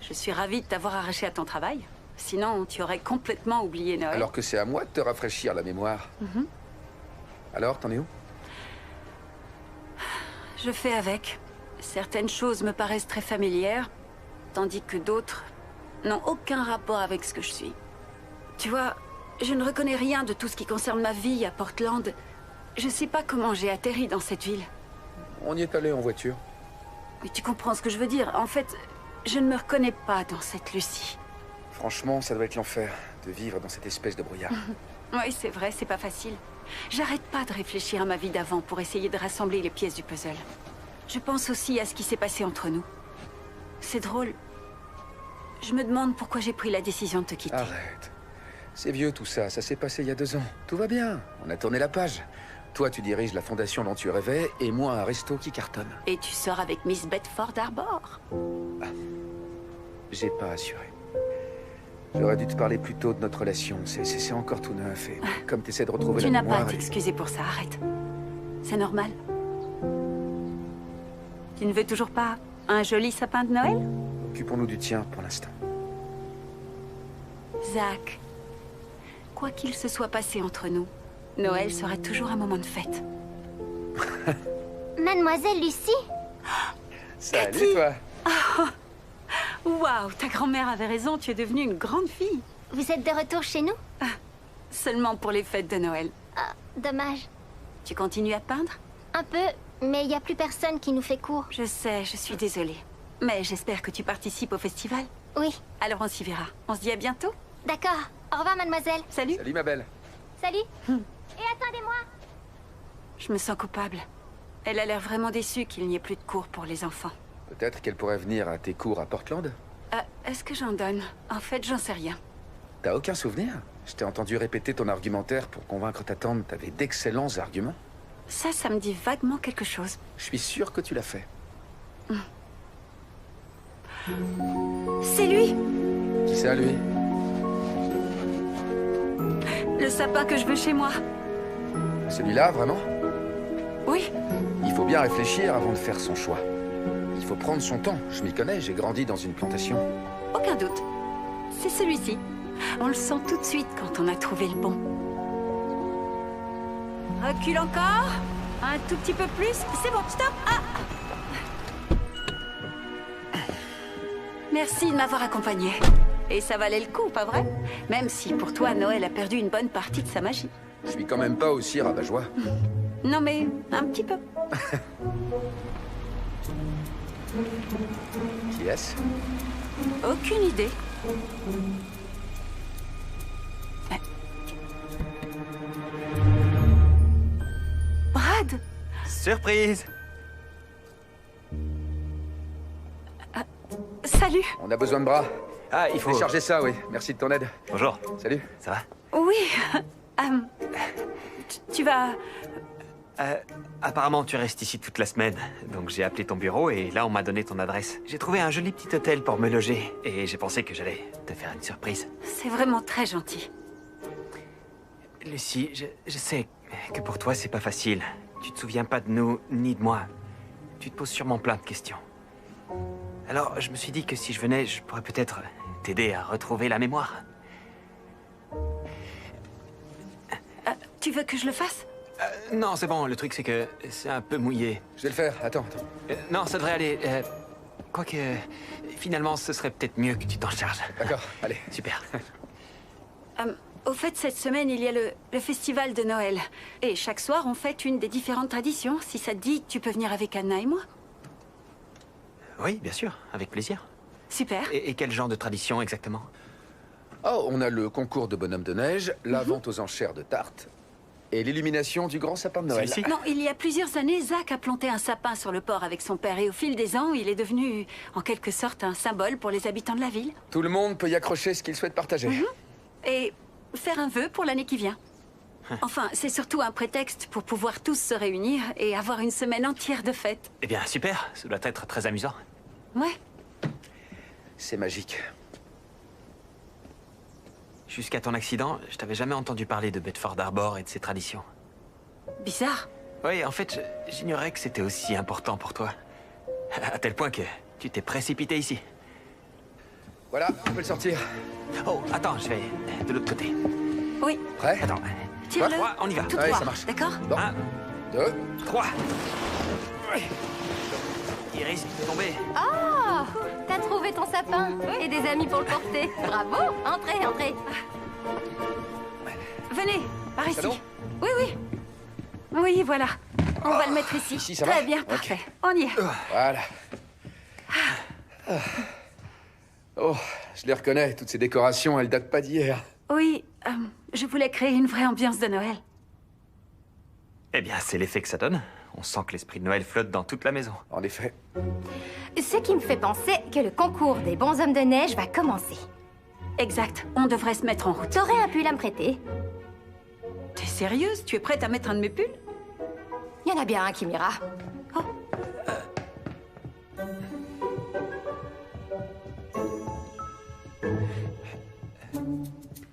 je suis ravie de t'avoir arraché à ton travail. Sinon, tu aurais complètement oublié Noël. Alors que c'est à moi de te rafraîchir la mémoire. Alors, t'en es où? Je fais avec. Certaines choses me paraissent très familières, tandis que d'autres n'ont aucun rapport avec ce que je suis. Tu vois, je ne reconnais rien de tout ce qui concerne ma vie à Portland. Je sais pas comment j'ai atterri dans cette ville. On y est allé en voiture. Mais tu comprends ce que je veux dire. En fait, je ne me reconnais pas dans cette Lucie. Franchement, ça doit être l'enfer de vivre dans cette espèce de brouillard. Oui, c'est vrai, c'est pas facile. J'arrête pas de réfléchir à ma vie d'avant pour essayer de rassembler les pièces du puzzle. Je pense aussi à ce qui s'est passé entre nous. C'est drôle. Je me demande pourquoi j'ai pris la décision de te quitter. Arrête. C'est vieux tout ça, ça s'est passé il y a 2 ans. Tout va bien, on a tourné la page. Toi, tu diriges la fondation dont tu rêvais, et moi, un resto qui cartonne. Et tu sors avec Miss Bedford Harbor. J'ai pas assuré. J'aurais dû te parler plus tôt de notre relation. C'est encore tout neuf, et comme t'essaies de retrouver Tu la n'as pas à mémoire... t'excuser pour ça, arrête. C'est normal. Tu ne veux toujours pas un joli sapin de Noël? Occupons-nous du tien pour l'instant. Zach, quoi qu'il se soit passé entre nous, Noël sera toujours un moment de fête. Mademoiselle Lucie? Salut, Cathy. toi. Waouh, ta grand-mère avait raison, tu es devenue une grande fille. Vous êtes de retour chez nous? Seulement pour les fêtes de Noël. Ah, dommage. Tu continues à peindre? Un peu, mais il n'y a plus personne qui nous fait cours. Je sais, je suis désolée. Mais j'espère que tu participes au festival. Oui, Alors on s'y verra. On se dit à bientôt. d'accord. Au revoir, mademoiselle. Salut. Salut, ma belle. Salut. Et attendez-moi. Je me sens coupable. Elle a l'air vraiment déçue qu'il n'y ait plus de cours pour les enfants. Peut-être qu'elle pourrait venir à tes cours à Portland? Est-ce que j'en donne? En fait, j'en sais rien. T'as aucun souvenir? Je t'ai entendu répéter ton argumentaire pour convaincre ta tante. T'avais d'excellents arguments. Ça me dit vaguement quelque chose. Je suis sûr que tu l'as fait. C'est lui! Qui c'est à lui? Le sapin que je veux chez moi. Celui-là, vraiment? Oui, Il faut bien réfléchir avant de faire son choix. Il faut prendre son temps. Je m'y connais, j'ai grandi dans une plantation. aucun doute. C'est celui-ci. On le sent tout de suite quand on a trouvé le bon. Recule encore. Un tout petit peu plus. C'est bon, stop. Ah. Merci de m'avoir accompagné. Et ça valait le coup, pas vrai? Même si pour toi, Noël a perdu une bonne partie de sa magie. Je suis quand même pas aussi rabat-joie. Non mais, un petit peu. Qui est-ce? Aucune idée. Brad! Surprise! Salut! On a besoin de bras. Ah, il faut... Décharger ça, oui. Merci de ton aide. Bonjour, Salut. ça va? Oui. Tu vas... Apparemment, tu restes ici toute la semaine. Donc j'ai appelé ton bureau et là, on m'a donné ton adresse. J'ai trouvé un joli petit hôtel pour me loger et j'ai pensé que j'allais te faire une surprise. C'est vraiment très gentil. Lucie, je sais que pour toi, c'est pas facile. tu te souviens pas de nous, ni de moi. Tu te poses sûrement plein de questions. Alors, je me suis dit que si je venais, je pourrais peut-être t'aider à retrouver la mémoire. Tu veux que je le fasse? Non, c'est bon, le truc c'est que c'est un peu mouillé. Je vais le faire, attends. Non, ça devrait aller. Quoique, finalement, ce serait peut-être mieux que tu t'en charges. D'accord, allez. Super. Au fait, cette semaine, il y a le festival de Noël. Et chaque soir, on fête une des différentes traditions. Si ça te dit, tu peux venir avec Anna et moi. Oui, bien sûr, avec plaisir. Super. Et quel genre de tradition exactement? Oh, on a le concours de bonhomme de neige, la vente aux enchères de tartes et l'illumination du grand sapin de Noël. Celui-ci? Non, il y a plusieurs années, Zach a planté un sapin sur le port avec son père. Et au fil des ans, il est devenu, en quelque sorte, un symbole pour les habitants de la ville. Tout le monde peut y accrocher ce qu'il souhaite partager. Et faire un vœu pour l'année qui vient. Enfin, c'est surtout un prétexte pour pouvoir tous se réunir et avoir une semaine entière de fête. Eh bien, super, ça doit être très amusant. Ouais. C'est magique. Jusqu'à ton accident, je t'avais jamais entendu parler de Bedford Harbor et de ses traditions. Bizarre. Oui, en fait, j'ignorais que c'était aussi important pour toi. À tel point que tu t'es précipité ici. Voilà, on peut le sortir. Oh, attends, je vais de l'autre côté. Oui. Prêt? Attends. Tire-le. 3, on y va. Tout Ouais, droit, ça marche. d'accord? Bon. 1, 2. 3. Il risque de tomber. Oh, t'as trouvé ton sapin et des amis pour le porter. Bravo. Entrez, entrez. Venez, par ici. Salon? Oui, oui. Oui, voilà. On va le mettre ici. Ici, ça Très va? bien, Ok. parfait. On y est. Voilà. Oh, je les reconnais, toutes ces décorations, elles datent pas d'hier. Oui, je voulais créer une vraie ambiance de Noël. Eh bien, c'est l'effet que ça donne. On sent que l'esprit de Noël flotte dans toute la maison. En effet. Ce qui me fait penser que le concours des bons hommes de neige va commencer. Exact. On devrait se mettre en route. T'aurais un pull à me prêter? T'es sérieuse? Tu es prête à mettre un de mes pulls? Il y en a bien un qui m'ira.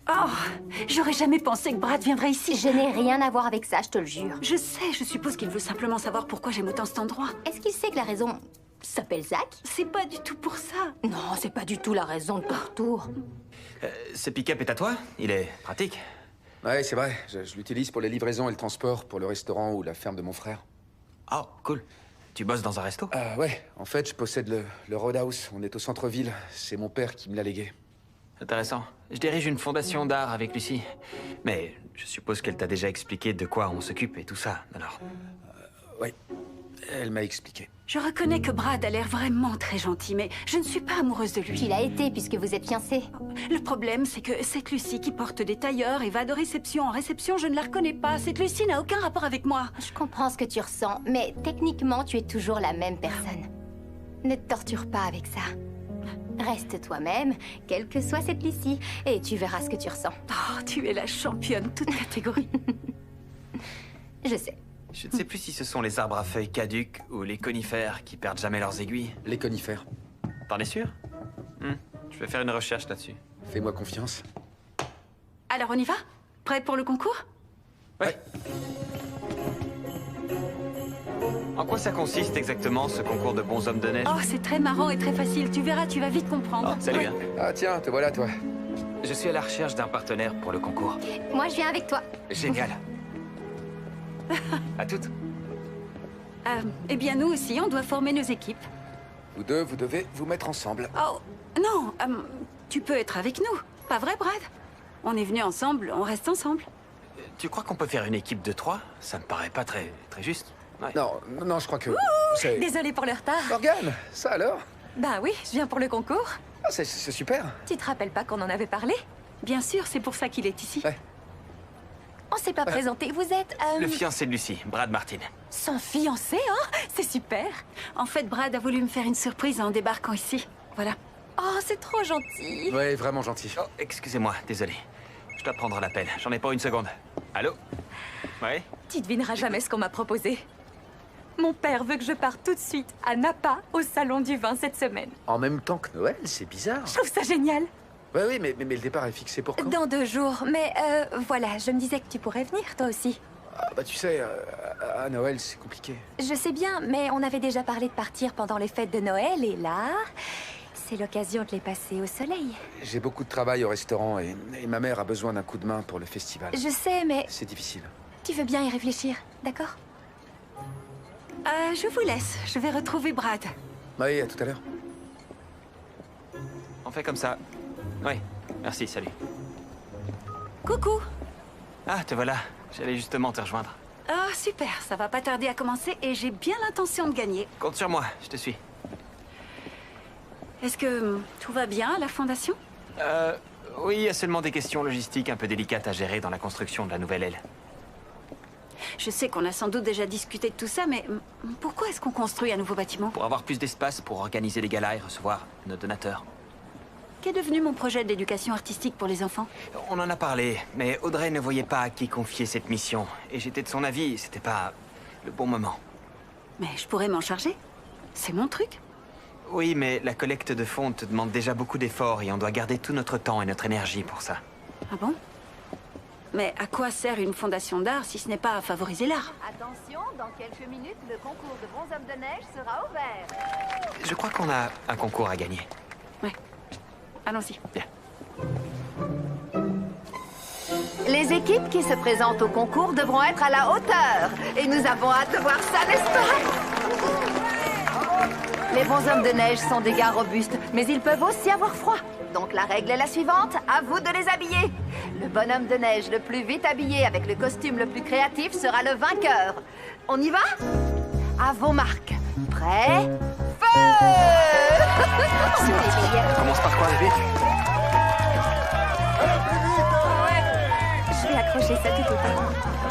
Oh, j'aurais jamais pensé que Brad viendrait ici. Je n'ai rien à voir avec ça, je te le jure. Je sais, je suppose qu'il veut simplement savoir pourquoi j'aime autant cet endroit. Est-ce qu'il sait que la raison s'appelle Zach? C'est pas du tout pour ça. Non, c'est pas du tout la raison de ton retour. Ce pick-up est à toi? Il est pratique. Ouais, c'est vrai. Je l'utilise pour les livraisons et le transport, pour le restaurant ou la ferme de mon frère. Oh, cool. Tu bosses dans un resto? Ouais, en fait, je possède le Roadhouse. On est au centre-ville. C'est mon père qui me l'a légué. Intéressant. Je dirige une fondation d'art avec Lucie. Mais je suppose qu'elle t'a déjà expliqué de quoi on s'occupe et tout ça, alors... Oui, elle m'a expliqué. Je reconnais que Brad a l'air vraiment très gentil, mais je ne suis pas amoureuse de lui. Il a été, puisque vous êtes fiancés. Le problème, c'est que cette Lucie qui porte des tailleurs et va de réception en réception, je ne la reconnais pas. Cette Lucie n'a aucun rapport avec moi. Je comprends ce que tu ressens, mais techniquement, tu es toujours la même personne. Ne te torture pas avec ça. Reste toi-même, quelle que soit cette Lucie, et tu verras ce que tu ressens. Oh, tu es la championne, toute catégorie. Je sais. Je ne sais plus si ce sont les arbres à feuilles caduques ou les conifères qui perdent jamais leurs aiguilles. Les conifères. T'en es sûr? Je vais faire une recherche là-dessus. Fais-moi confiance. Alors on y va? Prêt pour le concours? Ouais. En quoi ça consiste exactement, ce concours de bons hommes de neige? Oh, c'est très marrant et très facile. Tu verras, tu vas vite comprendre. Oh, salut, Ouais. hein. Ah tiens, te voilà, toi. Je suis à la recherche d'un partenaire pour le concours. Moi, je viens avec toi. Génial. À toutes. Eh bien, nous aussi, on doit former nos équipes. Vous deux, vous devez vous mettre ensemble. Oh, non, tu peux être avec nous. Pas vrai, Brad? On est venus ensemble, on reste ensemble. Tu crois qu'on peut faire une équipe de 3? Ça me paraît pas très juste. Ouais. Non, je crois que... c'est... Désolée pour le retard. Morgane, ça alors? Bah oui, je viens pour le concours. Ah, c'est super. Tu te rappelles pas qu'on en avait parlé? Bien sûr, c'est pour ça qu'il est ici. Ouais. On s'est pas présenté. Vous êtes... Le fiancé de Lucie, Brad Martin. Son fiancé, hein? C'est super. En fait, Brad a voulu me faire une surprise en débarquant ici. Voilà. Oh, c'est trop gentil. Ouais, vraiment gentil. Oh, excusez-moi, désolé. Je dois prendre l'appel. J'en ai pas une seconde. Allô? Ouais? Tu devineras jamais ce qu'on m'a proposé. Mon père veut que je parte tout de suite à Napa au salon du vin cette semaine. En même temps que Noël, c'est bizarre. Je trouve ça génial. Ouais, oui, mais le départ est fixé pour quand? Dans 2 jours. Mais voilà, je me disais que tu pourrais venir, toi aussi. Ah, bah tu sais, à Noël, c'est compliqué. Je sais bien, mais on avait déjà parlé de partir pendant les fêtes de Noël, et là, c'est l'occasion de les passer au soleil. J'ai beaucoup de travail au restaurant et ma mère a besoin d'un coup de main pour le festival. Je sais, mais C'est difficile. tu veux bien y réfléchir, d'accord? Je vous laisse. Je vais retrouver Brad. Oui, à tout à l'heure. On fait comme ça. Oui, merci, salut. Coucou. Ah, te voilà. J'allais justement te rejoindre. Ah, super. Ça va pas tarder à commencer et j'ai bien l'intention de gagner. Compte sur moi, je te suis. Est-ce que tout va bien à la fondation? Oui, il y a seulement des questions logistiques un peu délicates à gérer dans la construction de la nouvelle aile. Je sais qu'on a sans doute déjà discuté de tout ça, mais pourquoi est-ce qu'on construit un nouveau bâtiment? Pour avoir plus d'espace pour organiser les galas et recevoir nos donateurs. Qu'est devenu mon projet d'éducation artistique pour les enfants? On en a parlé, mais Audrey ne voyait pas à qui confier cette mission. Et j'étais de son avis, c'était pas le bon moment. Mais je pourrais m'en charger. C'est mon truc. Oui, mais la collecte de fonds te demande déjà beaucoup d'efforts et on doit garder tout notre temps et notre énergie pour ça. Ah bon? Mais à quoi sert une fondation d'art si ce n'est pas à favoriser l'art? Attention, dans quelques minutes, le concours de bonshommes de neige sera ouvert. Je crois qu'on a un concours à gagner. Ouais. Allons-y. Bien. Les équipes qui se présentent au concours devront être à la hauteur. Et nous avons hâte de voir ça, n'est-ce pas? Les bonshommes de neige sont des gars robustes, mais ils peuvent aussi avoir froid. Donc la règle est la suivante, à vous de les habiller. Le bonhomme de neige le plus vite habillé avec le costume le plus créatif sera le vainqueur. On y va? À vos marques. Prêts? Feu! On commence par quoi, bébé? Je vais accrocher ça tout au temps.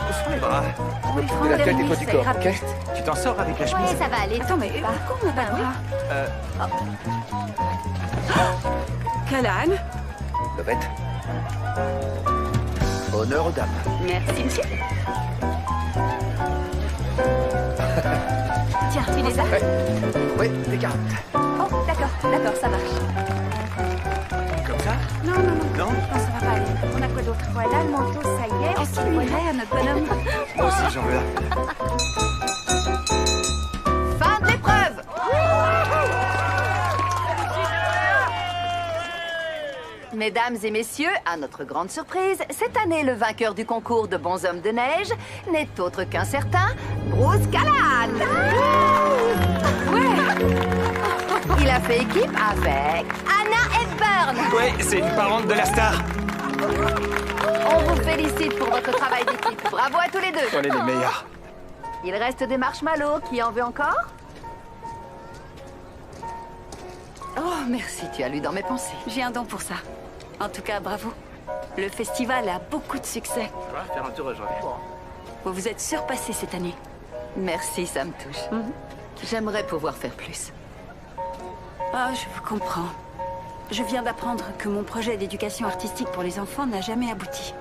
Pousse les bras. Je m'occupe de la tête et toi du corps, ok? Tu t'en sors avec la chemise? Ouais, ça va aller. Attends, mais pourquoi on n'a pas de bras? Callahan? Lovette. Honneur aux dames. Merci, monsieur. Tiens, tu les as? Oui, des carottes. Oh, d'accord, ça marche. Comme ça? Non, non, non. Non? Non, ça va pas aller. On a quoi d'autre? Voilà, le manteau, ça y est. Est-ce qu'il lui irait à notre bonhomme? Moi aussi, j'en veux un. Fin de l'épreuve! Mesdames et messieurs, à notre grande surprise, cette année, le vainqueur du concours de bonshommes de neige n'est autre qu'un certain Bruce Callahan. Il a fait équipe avec Anna Hepburn. Ouais, c'est une parente de la star. On vous félicite pour votre travail d'équipe. Bravo à tous les deux. On est les meilleurs. Il reste des marshmallows. Qui en veut encore? Oh, merci, tu as lu dans mes pensées. J'ai un don pour ça. En tout cas, bravo. Le festival a beaucoup de succès. Je vais faire un tour, je reviens. Vous vous êtes surpassés cette année. Merci, ça me touche. J'aimerais pouvoir faire plus. Ah, je vous comprends. Je viens d'apprendre que mon projet d'éducation artistique pour les enfants n'a jamais abouti.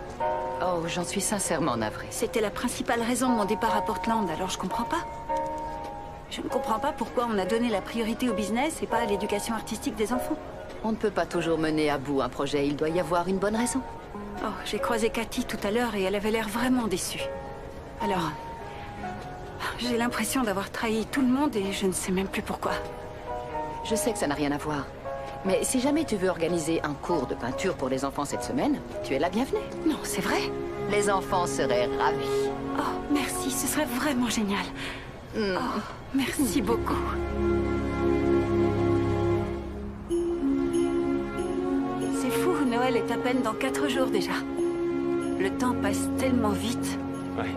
Oh, j'en suis sincèrement navrée. C'était la principale raison de mon départ à Portland, alors je comprends pas. Je ne comprends pas pourquoi on a donné la priorité au business et pas à l'éducation artistique des enfants. On ne peut pas toujours mener à bout un projet, il doit y avoir une bonne raison. Oh, j'ai croisé Cathy tout à l'heure et elle avait l'air vraiment déçue. Alors, j'ai l'impression d'avoir trahi tout le monde et je ne sais même plus pourquoi. Je sais que ça n'a rien à voir. Mais si jamais tu veux organiser un cours de peinture pour les enfants cette semaine, tu es la bienvenue. Non, c'est vrai? Les enfants seraient ravis. Oh, merci, ce serait vraiment génial. Oh, merci beaucoup. C'est fou, Noël est à peine dans 4 jours déjà. Le temps passe tellement vite. Ouais.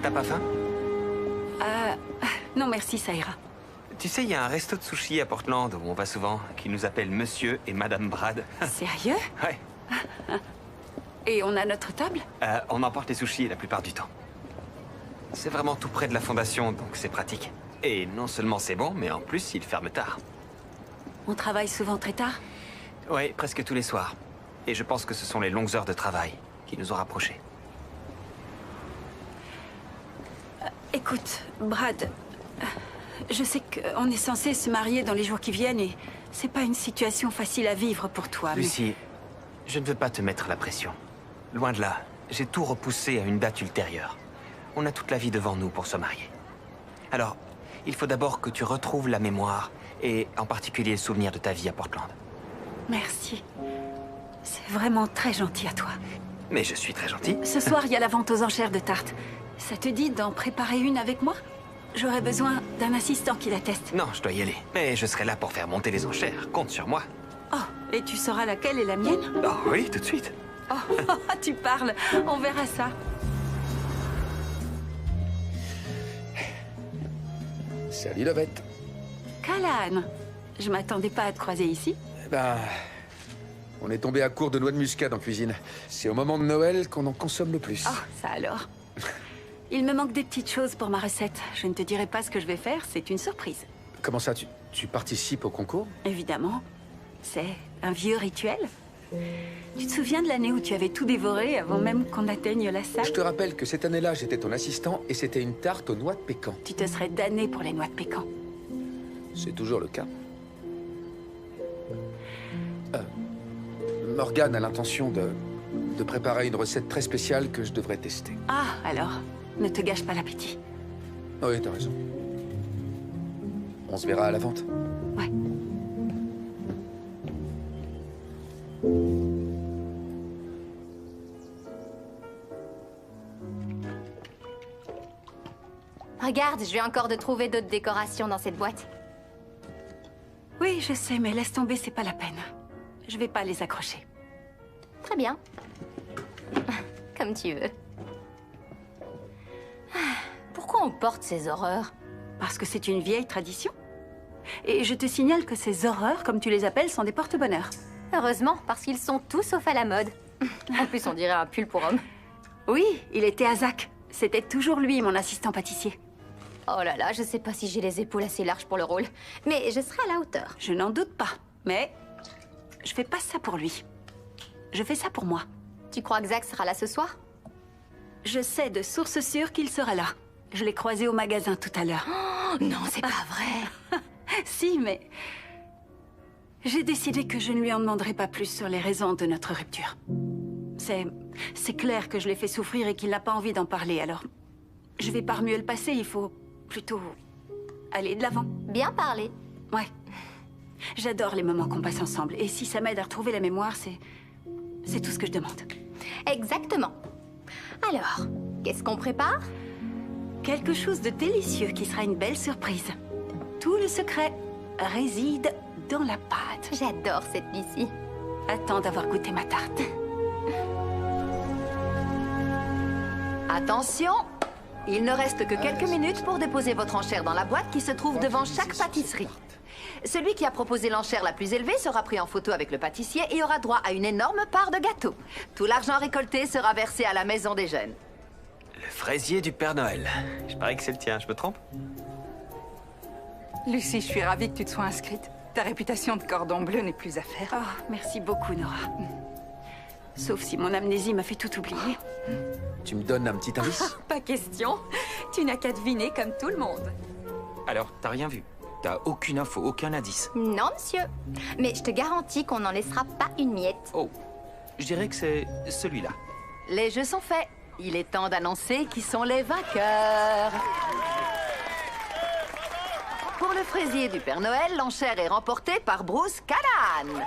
T'as pas faim? Non, merci, ça ira. Tu sais, il y a un resto de sushi à Portland où on va souvent, qui nous appelle Monsieur et Madame Brad. Sérieux? Ouais. Et on a notre table? On emporte les sushis la plupart du temps. C'est vraiment tout près de la fondation, donc c'est pratique. Et non seulement c'est bon, mais en plus, ils ferment tard. On travaille souvent très tard? Oui, presque tous les soirs. Et je pense que ce sont les longues heures de travail qui nous ont rapprochés. Écoute, Brad, je sais qu'on est censé se marier dans les jours qui viennent et c'est pas une situation facile à vivre pour toi, mais... Lucie, je ne veux pas te mettre la pression. Loin de là. j'ai tout repoussé à une date ultérieure. On a toute la vie devant nous pour se marier. Alors, il faut d'abord que tu retrouves la mémoire, et en particulier le souvenir de ta vie à Portland. Merci. C'est vraiment très gentil à toi. Mais je suis très gentil. Ce soir, il y a la vente aux enchères de tartes. Ça te dit d'en préparer une avec moi? J'aurais besoin d'un assistant qui la teste. Non, je dois y aller. Mais je serai là pour faire monter les enchères. Compte sur moi. Oh, et tu sauras laquelle est la mienne? Oh oui, tout de suite. Oh, tu parles. On verra ça. Salut, Lovette. Callahan, je m'attendais pas à te croiser ici. Eh ben... On est tombé à court de noix de muscade en cuisine. C'est au moment de Noël qu'on en consomme le plus. Oh, ça alors. Il me manque des petites choses pour ma recette. Je ne te dirai pas ce que je vais faire, c'est une surprise. Comment ça, tu participes au concours? Évidemment. C'est un vieux rituel. Tu te souviens de l'année où tu avais tout dévoré avant même qu'on atteigne la salle? Je te rappelle que cette année-là, j'étais ton assistant et c'était une tarte aux noix de pécan. Tu te serais damné pour les noix de pécan. C'est toujours le cas. Morgane a l'intention de préparer une recette très spéciale que je devrais tester. Ah, alors, ne te gâche pas l'appétit. Oui, t'as raison. On se verra à la vente. Ouais. Regarde, je viens encore de trouver d'autres décorations dans cette boîte. Oui, je sais, mais laisse tomber, c'est pas la peine. Je vais pas les accrocher. Très bien. Comme tu veux. Pourquoi on porte ces horreurs? Parce que c'est une vieille tradition. Et je te signale que ces horreurs, comme tu les appelles, sont des porte-bonheur. Heureusement, parce qu'ils sont tous sauf à la mode. En plus, on dirait un pull pour homme. Oui, il était à Zach. C'était toujours lui, mon assistant pâtissier. Oh là là, je sais pas si j'ai les épaules assez larges pour le rôle. Mais je serai à la hauteur. Je n'en doute pas. Mais je fais pas ça pour lui. Je fais ça pour moi. Tu crois que Zach sera là ce soir? Je sais de source sûre qu'il sera là. Je l'ai croisé au magasin tout à l'heure. Oh, non, c'est pas vrai. Si, mais... J'ai décidé que je ne lui en demanderai pas plus sur les raisons de notre rupture. C'est clair que je l'ai fait souffrir et qu'il n'a pas envie d'en parler, alors... Je vais pas remuer le passé, il faut plutôt aller de l'avant. Bien parlé. Ouais. J'adore les moments qu'on passe ensemble. Et si ça m'aide à retrouver la mémoire, c'est tout ce que je demande. Exactement. Alors, qu'est-ce qu'on prépare? Quelque chose de délicieux qui sera une belle surprise. Tout le secret réside dans la pâte. J'adore cette Lucie. Attends d'avoir goûté ma tarte. Attention, il ne reste que quelques minutes pour déposer votre enchère dans la boîte qui se trouve devant chaque pâtisserie. Celui qui a proposé l'enchère la plus élevée sera pris en photo avec le pâtissier et aura droit à une énorme part de gâteau. Tout l'argent récolté sera versé à la maison des jeunes. Le fraisier du Père Noël. Je parie que c'est le tien, je me trompe? Lucie, je suis ravie que tu te sois inscrite. Ta réputation de cordon bleu n'est plus à faire. Oh, merci beaucoup, Nora. Sauf si mon amnésie m'a fait tout oublier. Tu me donnes un petit indice? Pas question. Tu n'as qu'à deviner comme tout le monde. Alors, t'as rien vu? T'as aucune info, aucun indice? Non, monsieur. Mais je te garantis qu'on n'en laissera pas une miette. Oh, je dirais que c'est celui-là. Les jeux sont faits. Il est temps d'annoncer qui sont les vainqueurs. Pour le fraisier du Père Noël, l'enchère est remportée par Bruce Callahan.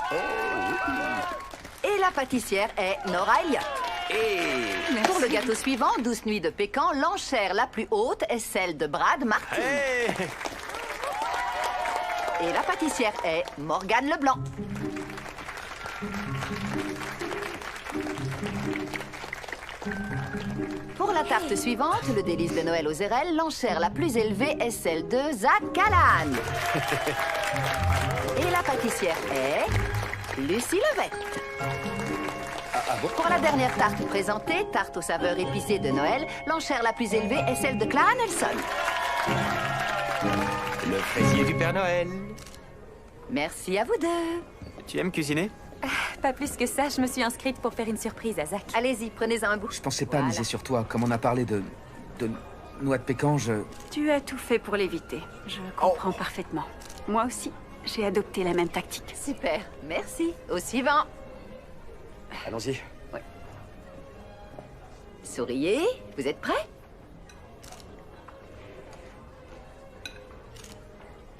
Et la pâtissière est Nora Elliott. Et pour le gâteau suivant, 12 nuits de pécan, l'enchère la plus haute est celle de Brad Martin. Et la pâtissière est Morgane Leblanc. Pour la tarte suivante, le délice de Noël aux érelles, l'enchère la plus élevée est celle de Zach Callahan. Et la pâtissière est Lucie Levette. Pour la dernière tarte présentée, tarte aux saveurs épicées de Noël, l'enchère la plus élevée est celle de Clara Nelson. Le fraisier du Père Noël. Merci à vous deux. Tu aimes cuisiner? Pas plus que ça, je me suis inscrite pour faire une surprise à Zach. Allez-y, prenez-en un bout. Je pensais pas miser sur toi. Comme on a parlé de noix de pécan, Tu as tout fait pour l'éviter. Je comprends parfaitement. Moi aussi, j'ai adopté la même tactique. Super, merci. Au suivant. Allons-y. Ouais. Souriez, vous êtes prêts?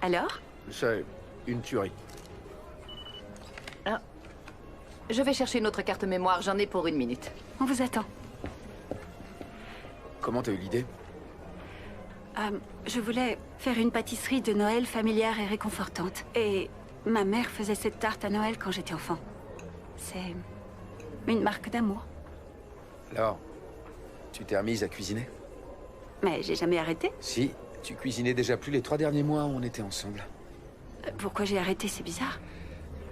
Alors? C'est une tuerie. Ah. Je vais chercher une autre carte mémoire, j'en ai pour 1 minute. On vous attend. Comment t'as eu l'idée? Je voulais faire une pâtisserie de Noël familière et réconfortante. Et ma mère faisait cette tarte à Noël quand j'étais enfant. C'est une marque d'amour. Alors, tu t'es remise à cuisiner? Mais j'ai jamais arrêté. Si, tu cuisinais déjà plus les 3 derniers mois où on était ensemble. Pourquoi j'ai arrêté, c'est bizarre.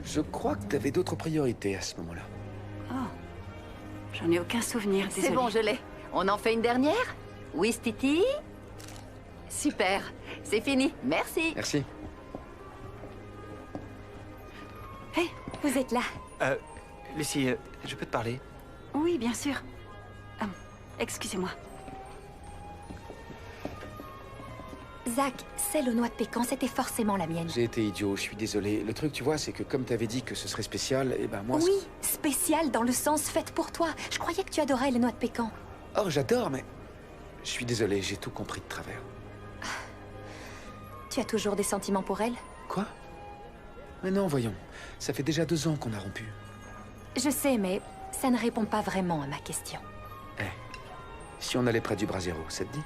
Je crois que t'avais d'autres priorités à ce moment-là. Oh. J'en ai aucun souvenir, désolée. C'est bon, je l'ai. On en fait une dernière? Oui, Stiti? Super. C'est fini. Merci. Merci. Hé, Vous êtes là. Lucie, je peux te parler? oui, bien sûr. Excusez-moi. Zach, celle aux noix de pécan, c'était forcément la mienne. J'ai été idiot, je suis désolé. Le truc, tu vois, c'est que comme t'avais dit que ce serait spécial, et ben moi... Oui, spéciale dans le sens faite pour toi. Je croyais que tu adorais les noix de pécan. Oh, j'adore, mais... Je suis désolé, j'ai tout compris de travers. Tu as toujours des sentiments pour elle? Quoi? Mais non, voyons. Ça fait déjà 2 ans qu'on a rompu. Je sais, mais ça ne répond pas vraiment à ma question. Si on allait près du Brasero, ça te dit?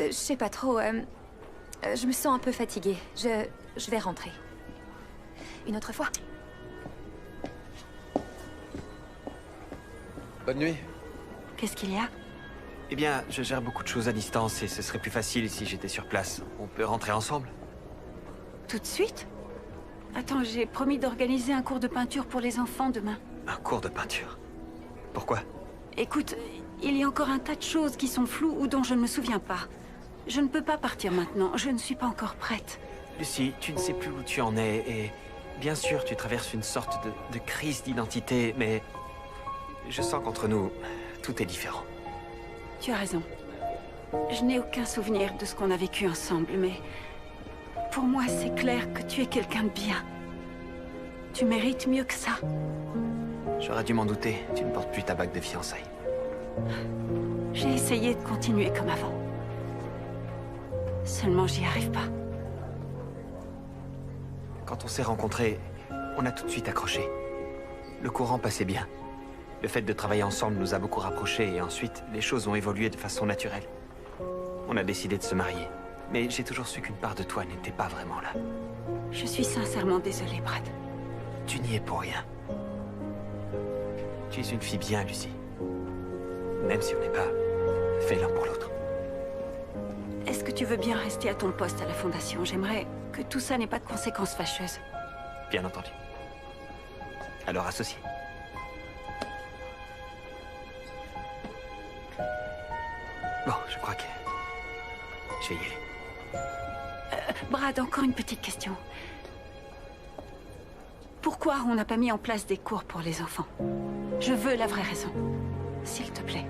Je sais pas trop. Je me sens un peu fatiguée. Je vais rentrer. Une autre fois. Bonne nuit. Qu'est-ce qu'il y a? Eh bien, je gère beaucoup de choses à distance et ce serait plus facile si j'étais sur place. On peut rentrer ensemble? Tout de suite? Attends, j'ai promis d'organiser un cours de peinture pour les enfants demain. Un cours de peinture? Pourquoi? Écoute, il y a encore un tas de choses qui sont floues ou dont je ne me souviens pas. Je ne peux pas partir maintenant, je ne suis pas encore prête. Lucie, tu ne sais plus où tu en es et... Bien sûr, tu traverses une sorte de crise d'identité, mais... Je sens qu'entre nous, tout est différent. Tu as raison. Je n'ai aucun souvenir de ce qu'on a vécu ensemble, mais... Pour moi, c'est clair que tu es quelqu'un de bien. Tu mérites mieux que ça. J'aurais dû m'en douter, tu ne portes plus ta bague de fiançailles. J'ai essayé de continuer comme avant. Seulement, j'y arrive pas. Quand on s'est rencontrés, on a tout de suite accroché. Le courant passait bien. Le fait de travailler ensemble nous a beaucoup rapprochés et ensuite, les choses ont évolué de façon naturelle. On a décidé de se marier. Mais j'ai toujours su qu'une part de toi n'était pas vraiment là. Je suis sincèrement désolée, Brad. Tu n'y es pour rien. Tu es une fille bien, Lucie. Même si on n'est pas fait l'un pour l'autre. Est-ce que tu veux bien rester à ton poste à la Fondation? J'aimerais que tout ça n'ait pas de conséquences fâcheuses. Bien entendu. Alors associé. Bon, je crois que... je vais y aller. Brad, encore une petite question. Pourquoi on n'a pas mis en place des cours pour les enfants? Je veux la vraie raison. S'il te plaît.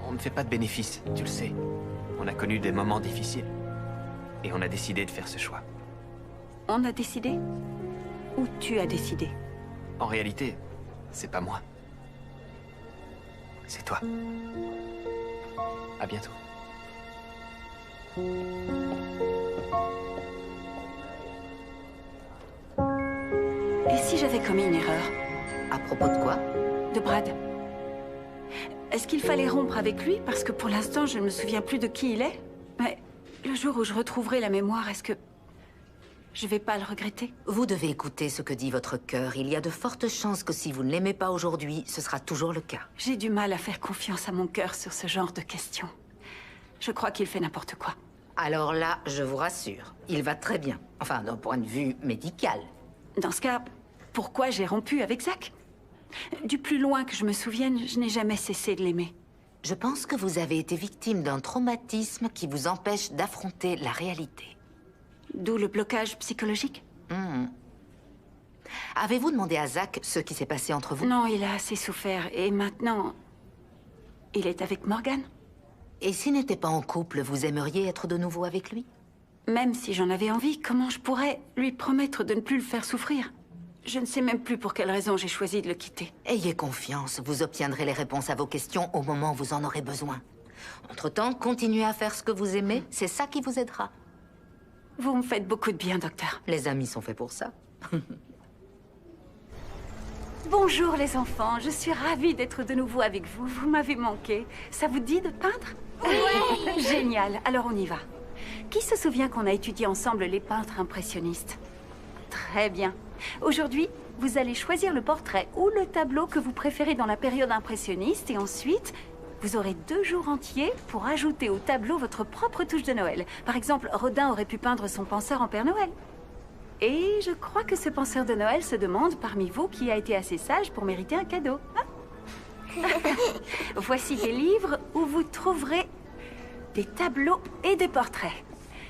On ne fait pas de bénéfices, tu le sais. On a connu des moments difficiles. Et on a décidé de faire ce choix. On a décidé? Ou tu as décidé? En réalité, c'est pas moi. C'est toi. À bientôt. Et si j'avais commis une erreur? À propos de quoi? De Brad. Est-ce qu'il fallait rompre avec lui? Parce que pour l'instant, je ne me souviens plus de qui il est. Mais le jour où je retrouverai la mémoire, est-ce que... je vais pas le regretter? Vous devez écouter ce que dit votre cœur. Il y a de fortes chances que si vous ne l'aimez pas aujourd'hui, ce sera toujours le cas. J'ai du mal à faire confiance à mon cœur sur ce genre de questions. Je crois qu'il fait n'importe quoi. Alors là, je vous rassure, il va très bien. Enfin, d'un point de vue médical. Dans ce cas, pourquoi j'ai rompu avec Zach? Du plus loin que je me souvienne, je n'ai jamais cessé de l'aimer. Je pense que vous avez été victime d'un traumatisme qui vous empêche d'affronter la réalité. D'où le blocage psychologique? Avez-vous demandé à Zach ce qui s'est passé entre vous? Non, il a assez souffert. Et maintenant, il est avec Morgan. Et s'il n'était pas en couple, vous aimeriez être de nouveau avec lui? Même si j'en avais envie, comment je pourrais lui promettre de ne plus le faire souffrir? Je ne sais même plus pour quelle raison j'ai choisi de le quitter. Ayez confiance, vous obtiendrez les réponses à vos questions au moment où vous en aurez besoin. Entre-temps, continuez à faire ce que vous aimez, c'est ça qui vous aidera. Vous me faites beaucoup de bien, docteur. Les amis sont faits pour ça. Bonjour les enfants, je suis ravie d'être de nouveau avec vous. Vous m'avez manqué. Ça vous dit de peindre? Ouais. Génial, alors on y va. Qui se souvient qu'on a étudié ensemble les peintres impressionnistes? Très bien. Aujourd'hui, vous allez choisir le portrait ou le tableau que vous préférez dans la période impressionniste et ensuite, vous aurez 2 jours entiers pour ajouter au tableau votre propre touche de Noël. Par exemple, Rodin aurait pu peindre son penseur en Père Noël. Et je crois que ce penseur de Noël se demande parmi vous qui a été assez sage pour mériter un cadeau. Hein? Voici des livres où vous trouverez des tableaux et des portraits.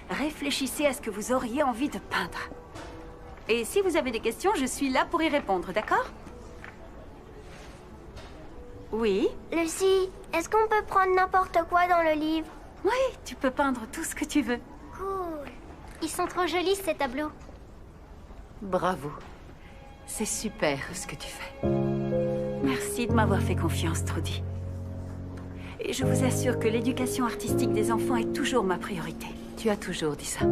Réfléchissez à ce que vous auriez envie de peindre. Et si vous avez des questions, je suis là pour y répondre, d'accord? Oui? Lucie, est-ce qu'on peut prendre n'importe quoi dans le livre? Oui, tu peux peindre tout ce que tu veux. Cool. Ils sont trop jolis, ces tableaux. Bravo. C'est super ce que tu fais. Merci de m'avoir fait confiance, Trudy. Et je vous assure que l'éducation artistique des enfants est toujours ma priorité. Tu as toujours dit ça.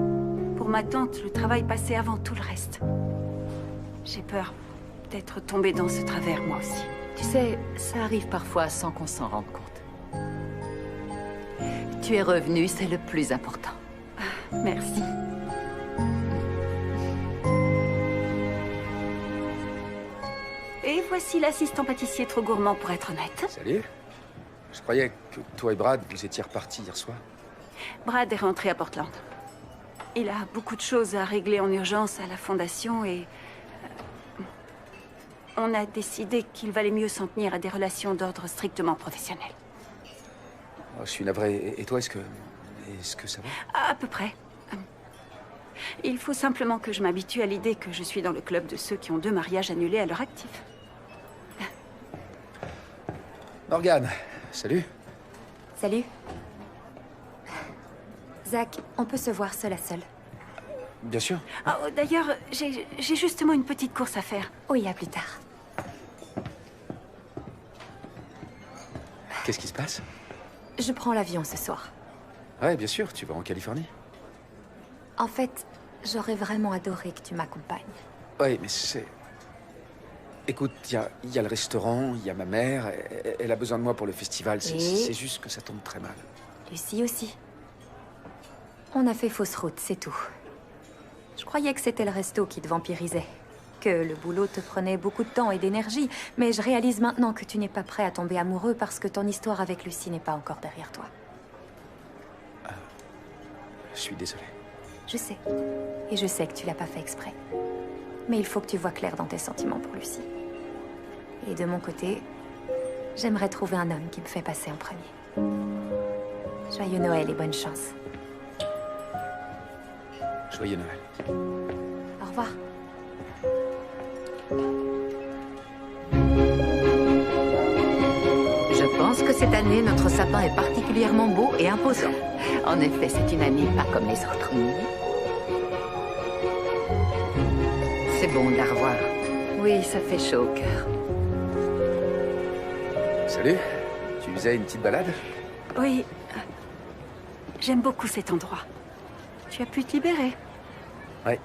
Pour ma tante, le travail passait avant tout le reste. J'ai peur d'être tombée dans ce travers, moi aussi. Tu sais, ça arrive parfois sans qu'on s'en rende compte. Tu es revenu, c'est le plus important. Merci. Et voici l'assistant pâtissier trop gourmand pour être honnête. Salut. Je croyais que toi et Brad, vous étiez repartis hier soir. Brad est rentré à Portland. Il a beaucoup de choses à régler en urgence à la fondation et... on a décidé qu'il valait mieux s'en tenir à des relations d'ordre strictement professionnel. Oh, je suis navré. Et toi, est-ce que ça va? À peu près. Il faut simplement que je m'habitue à l'idée que je suis dans le club de ceux qui ont 2 mariages annulés à leur actif. Morgane, salut. Salut. Zach, on peut se voir seul à seul. Bien sûr. Oh, d'ailleurs, j'ai justement une petite course à faire. Oui, à plus tard. Qu'est-ce qui se passe? Je prends l'avion ce soir. Ouais, bien sûr, tu vas en Californie. En fait, j'aurais vraiment adoré que tu m'accompagnes. Ouais, mais c'est... Écoute, il y a le restaurant, il y a ma mère, elle a besoin de moi pour le festival. C'est juste que ça tombe très mal. Lucie aussi. On a fait fausse route, c'est tout. Je croyais que c'était le resto qui te vampirisait. Que le boulot te prenait beaucoup de temps et d'énergie. Mais je réalise maintenant que tu n'es pas prêt à tomber amoureux parce que ton histoire avec Lucie n'est pas encore derrière toi. Je suis désolé. Je sais. Et je sais que tu l'as pas fait exprès. Mais il faut que tu vois clair dans tes sentiments pour Lucie. Et de mon côté, j'aimerais trouver un homme qui me fait passer en premier. Joyeux Noël et bonne chance. Joyeux Noël. Au revoir. Je pense que cette année, notre sapin est particulièrement beau et imposant. En effet, c'est une année pas comme les autres. C'est bon de la revoir. Oui, ça fait chaud au cœur. Salut. Tu faisais une petite balade? Oui. J'aime beaucoup cet endroit. Tu as pu te libérer. Ouais.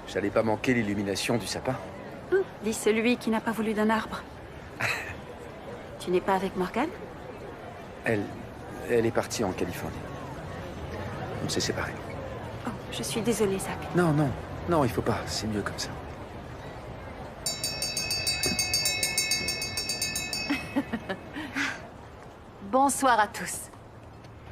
J'allais pas manquer l'illumination du sapin. Dis celui qui n'a pas voulu d'un arbre. Tu n'es pas avec Morgane? Elle est partie en Californie. On s'est séparés. Oh, je suis désolée, Zach. Non, il faut pas. C'est mieux comme ça. Bonsoir à tous.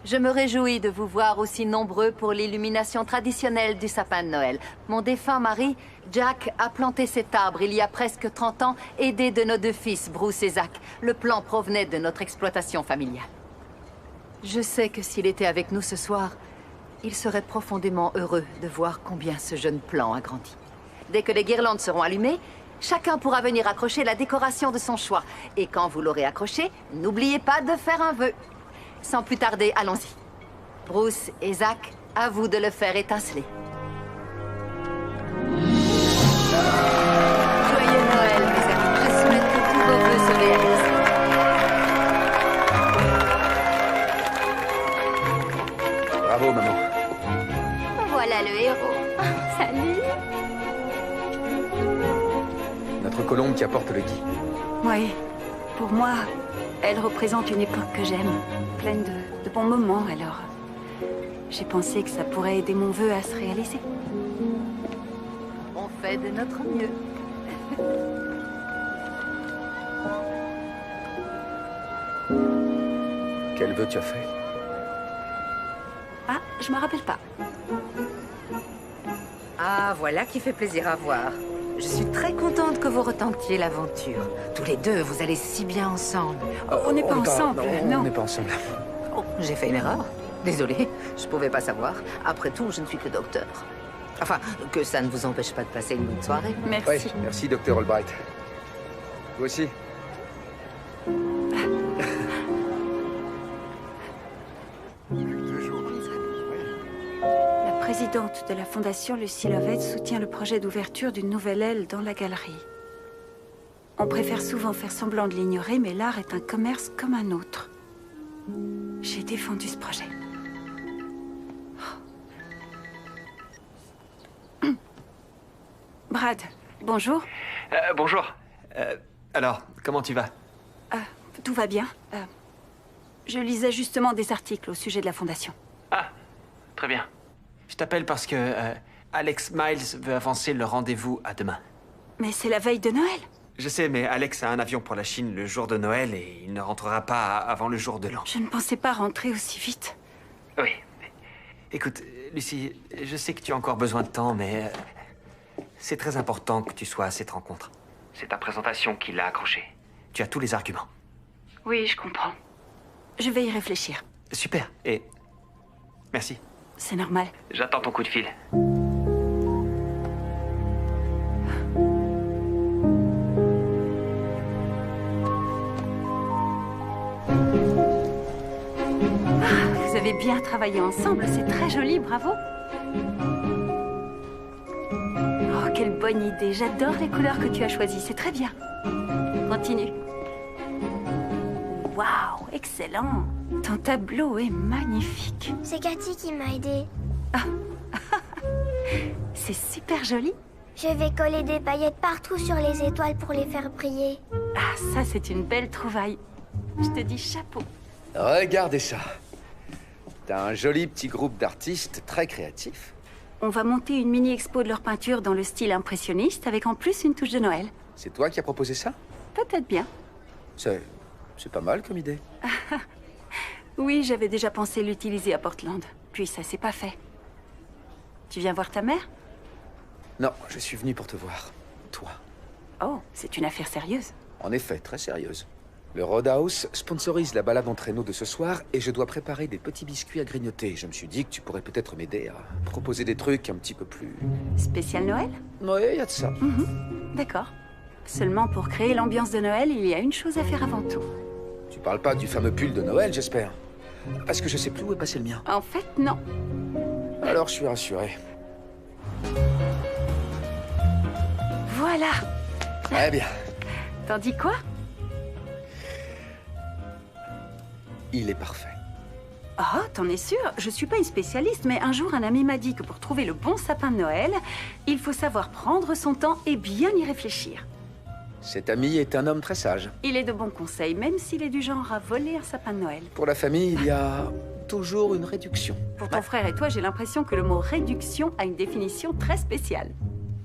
Je me réjouis de vous voir aussi nombreux pour l'illumination traditionnelle du sapin de Noël. Mon défunt mari, Jack, a planté cet arbre il y a presque 30 ans, aidé de nos 2 fils, Bruce et Zach. Le plan provenait de notre exploitation familiale. Je sais que s'il était avec nous ce soir, il serait profondément heureux de voir combien ce jeune plan a grandi. Dès que les guirlandes seront allumées, chacun pourra venir accrocher la décoration de son choix. Et quand vous l'aurez accroché, n'oubliez pas de faire un vœu. Sans plus tarder, allons-y. Bruce et Zach, à vous de le faire étinceler. Joyeux notre colombe qui apporte le gui. Oui. Pour moi, elle représente une époque que j'aime, pleine de bons moments, alors... J'ai pensé que ça pourrait aider mon vœu à se réaliser. On fait de notre mieux. Quel vœu tu as fait? Ah, je me rappelle pas. Ah, voilà qui fait plaisir à voir. Je suis très contente que vous retentiez l'aventure. Tous les deux, vous allez si bien ensemble. On n'est pas ensemble, non. On n'est pas ensemble. Oh, j'ai fait une erreur. Désolée, je pouvais pas savoir. Après tout, je ne suis que docteur. Enfin, que ça ne vous empêche pas de passer une bonne soirée. Merci. Oui, merci, Dr. Albright. Vous aussi. La présidente de la fondation, Lucy Lovett, soutient le projet d'ouverture d'une nouvelle aile dans la galerie. On préfère souvent faire semblant de l'ignorer, mais l'art est un commerce comme un autre. J'ai défendu ce projet. Brad, bonjour. Bonjour. Alors, comment tu vas? Tout va bien. Je lisais justement des articles au sujet de la fondation. Ah, très bien. Je t'appelle parce que Alex Miles veut avancer le rendez-vous à demain. Mais c'est la veille de Noël. Je sais, mais Alex a un avion pour la Chine le jour de Noël et il ne rentrera pas avant le jour de l'an. Je ne pensais pas rentrer aussi vite. Oui. Écoute, Lucy, je sais que tu as encore besoin de temps, mais c'est très important que tu sois à cette rencontre. C'est ta présentation qui l'a accroché. Tu as tous les arguments. Oui, je comprends. Je vais y réfléchir. Super. Et merci. C'est normal. J'attends ton coup de fil. Vous avez bien travaillé ensemble, c'est très joli, bravo. Oh, quelle bonne idée. J'adore les couleurs que tu as choisies, c'est très bien. Continue. Waouh, excellent. Ton tableau est magnifique. C'est Cathy qui m'a aidée. C'est super joli. Je vais coller des paillettes partout sur les étoiles pour les faire briller. Ah, ça, c'est une belle trouvaille. Je te dis chapeau. Regardez ça. T'as un joli petit groupe d'artistes très créatifs. On va monter une mini-expo de leur peinture dans le style impressionniste, avec en plus une touche de Noël. C'est toi qui as proposé ça? Peut-être bien. C'est pas mal comme idée. Oui, j'avais déjà pensé l'utiliser à Portland. Puis ça s'est pas fait. Tu viens voir ta mère? Non, je suis venu pour te voir. Toi. Oh, c'est une affaire sérieuse. En effet, très sérieuse. Le Roadhouse sponsorise la balade en traîneau de ce soir et je dois préparer des petits biscuits à grignoter. Je me suis dit que tu pourrais peut-être m'aider à proposer des trucs un petit peu plus... Spécial Noël? Oui, il y a de ça. D'accord. Seulement pour créer l'ambiance de Noël, il y a une chose à faire avant tout. Tu parles pas du fameux pull de Noël, j'espère? Parce que je sais plus où est passé le mien. En fait, non. Alors je suis rassuré. Voilà. Très bien. T'en dis quoi? Il est parfait. Oh, t'en es sûr? Je suis pas une spécialiste, mais un jour, un ami m'a dit que pour trouver le bon sapin de Noël, il faut savoir prendre son temps et bien y réfléchir. Cet ami est un homme très sage. Il est de bons conseils, même s'il est du genre à voler un sapin de Noël. Pour la famille, il y a toujours une réduction. Pour ton frère et toi, j'ai l'impression que le mot réduction a une définition très spéciale.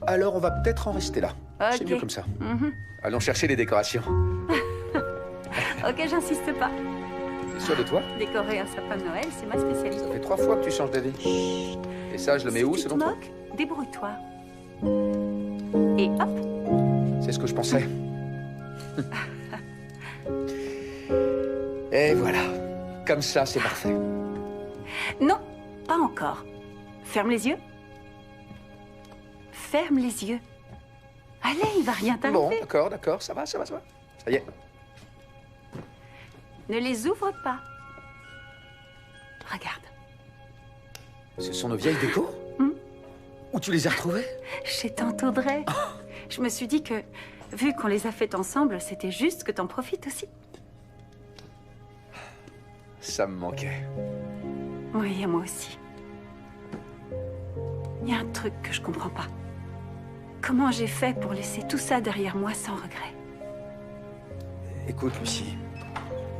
Alors on va peut-être en rester là. C'est Ok. mieux comme ça. Mhm. Allons chercher les décorations. Ok, j'insiste pas. T'es sûr de toi? Décorer un sapin de Noël, c'est ma spécialité. Ça fait 3 fois que tu changes d'avis. Et ça, je le mets où, Si tu te selon toi? moques, débrouille-toi. Et hop. C'est ce que je pensais. Et voilà. Comme ça, c'est parfait. Non, pas encore. Ferme les yeux. Ferme les yeux. Allez, il va rien t'arriver. Bon, d'accord, ça va. Ça y est. Ne les ouvre pas. Regarde. Ce sont nos vieilles décos? Où tu les as retrouvées? Chez Tante Audrey. Je me suis dit que, vu qu'on les a faites ensemble, c'était juste que t'en profites aussi. Ça me manquait. Oui, à moi aussi. Il y a un truc que je comprends pas. comment j'ai fait pour laisser tout ça derrière moi sans regret. Écoute, Lucie,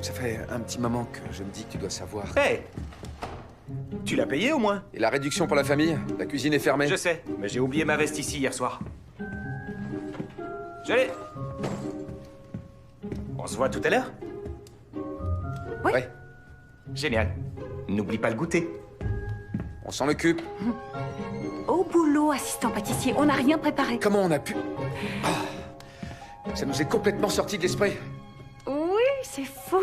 ça fait un petit moment que je me dis que tu dois savoir. Hé! Tu l'as payé au moins? Et la réduction pour la famille? La cuisine est fermée. Je sais, mais j'ai oublié ma veste ici hier soir. Je l'ai. On se voit tout à l'heure? Oui. Ouais, Génial. N'oublie pas le goûter. on s'en occupe. Au boulot, assistant pâtissier, on n'a rien préparé. Comment on a pu... Ah, ça nous est complètement sorti de l'esprit. Oui, c'est fou.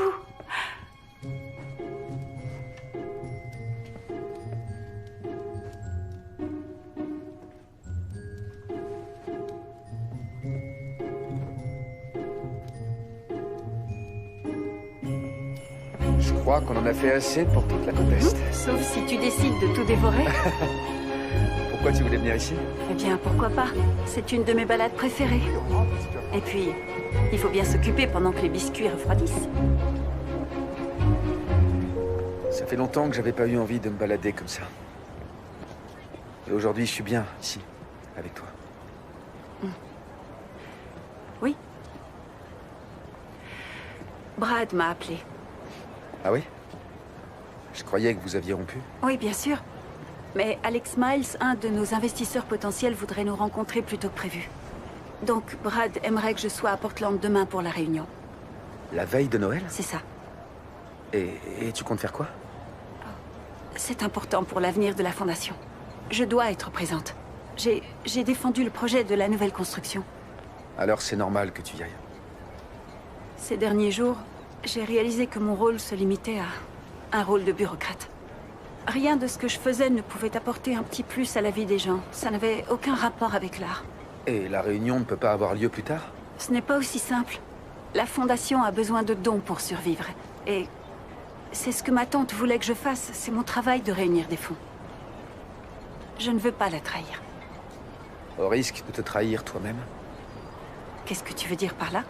Je crois qu'on en a fait assez pour toute la côte Est. Sauf si tu décides de tout dévorer. Pourquoi tu voulais venir ici? Eh bien, pourquoi pas? C'est une de mes balades préférées. Et puis, il faut bien s'occuper pendant que les biscuits refroidissent. Ça fait longtemps que j'avais pas eu envie de me balader comme ça. Et aujourd'hui, je suis bien ici, avec toi. Oui. Brad m'a appelé. Ah oui? Je croyais que vous aviez rompu. Oui, bien sûr. Mais Alex Miles, un de nos investisseurs potentiels, voudrait nous rencontrer plus tôt que prévu. Donc, Brad aimerait que je sois à Portland demain pour la réunion. La veille de Noël? C'est ça. Et tu comptes faire quoi? C'est important pour l'avenir de la Fondation. Je dois être présente. J'ai défendu le projet de la nouvelle construction. Alors c'est normal que tu y ailles. Ces derniers jours, j'ai réalisé que mon rôle se limitait à un rôle de bureaucrate. Rien de ce que je faisais ne pouvait apporter un petit plus à la vie des gens. Ça n'avait aucun rapport avec l'art. Et la réunion ne peut pas avoir lieu plus tard? Ce n'est pas aussi simple. La Fondation a besoin de dons pour survivre. Et c'est ce que ma tante voulait que je fasse. C'est mon travail de réunir des fonds. Je ne veux pas la trahir. Au risque de te trahir toi-même? Qu'est-ce que tu veux dire par là?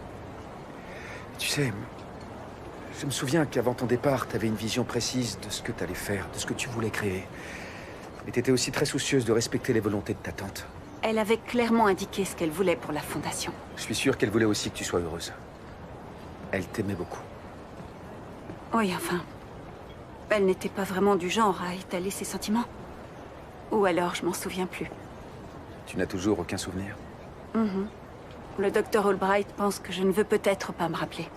Tu sais, je me souviens qu'avant ton départ, t'avais une vision précise de ce que t'allais faire, de ce que tu voulais créer. Et t'étais aussi très soucieuse de respecter les volontés de ta tante. Elle avait clairement indiqué ce qu'elle voulait pour la Fondation. Je suis sûr qu'elle voulait aussi que tu sois heureuse. Elle t'aimait beaucoup. Oui, enfin... Elle n'était pas vraiment du genre à étaler ses sentiments. Ou alors, je m'en souviens plus. Tu n'as toujours aucun souvenir? Le docteur Albright pense que je ne veux peut-être pas me rappeler.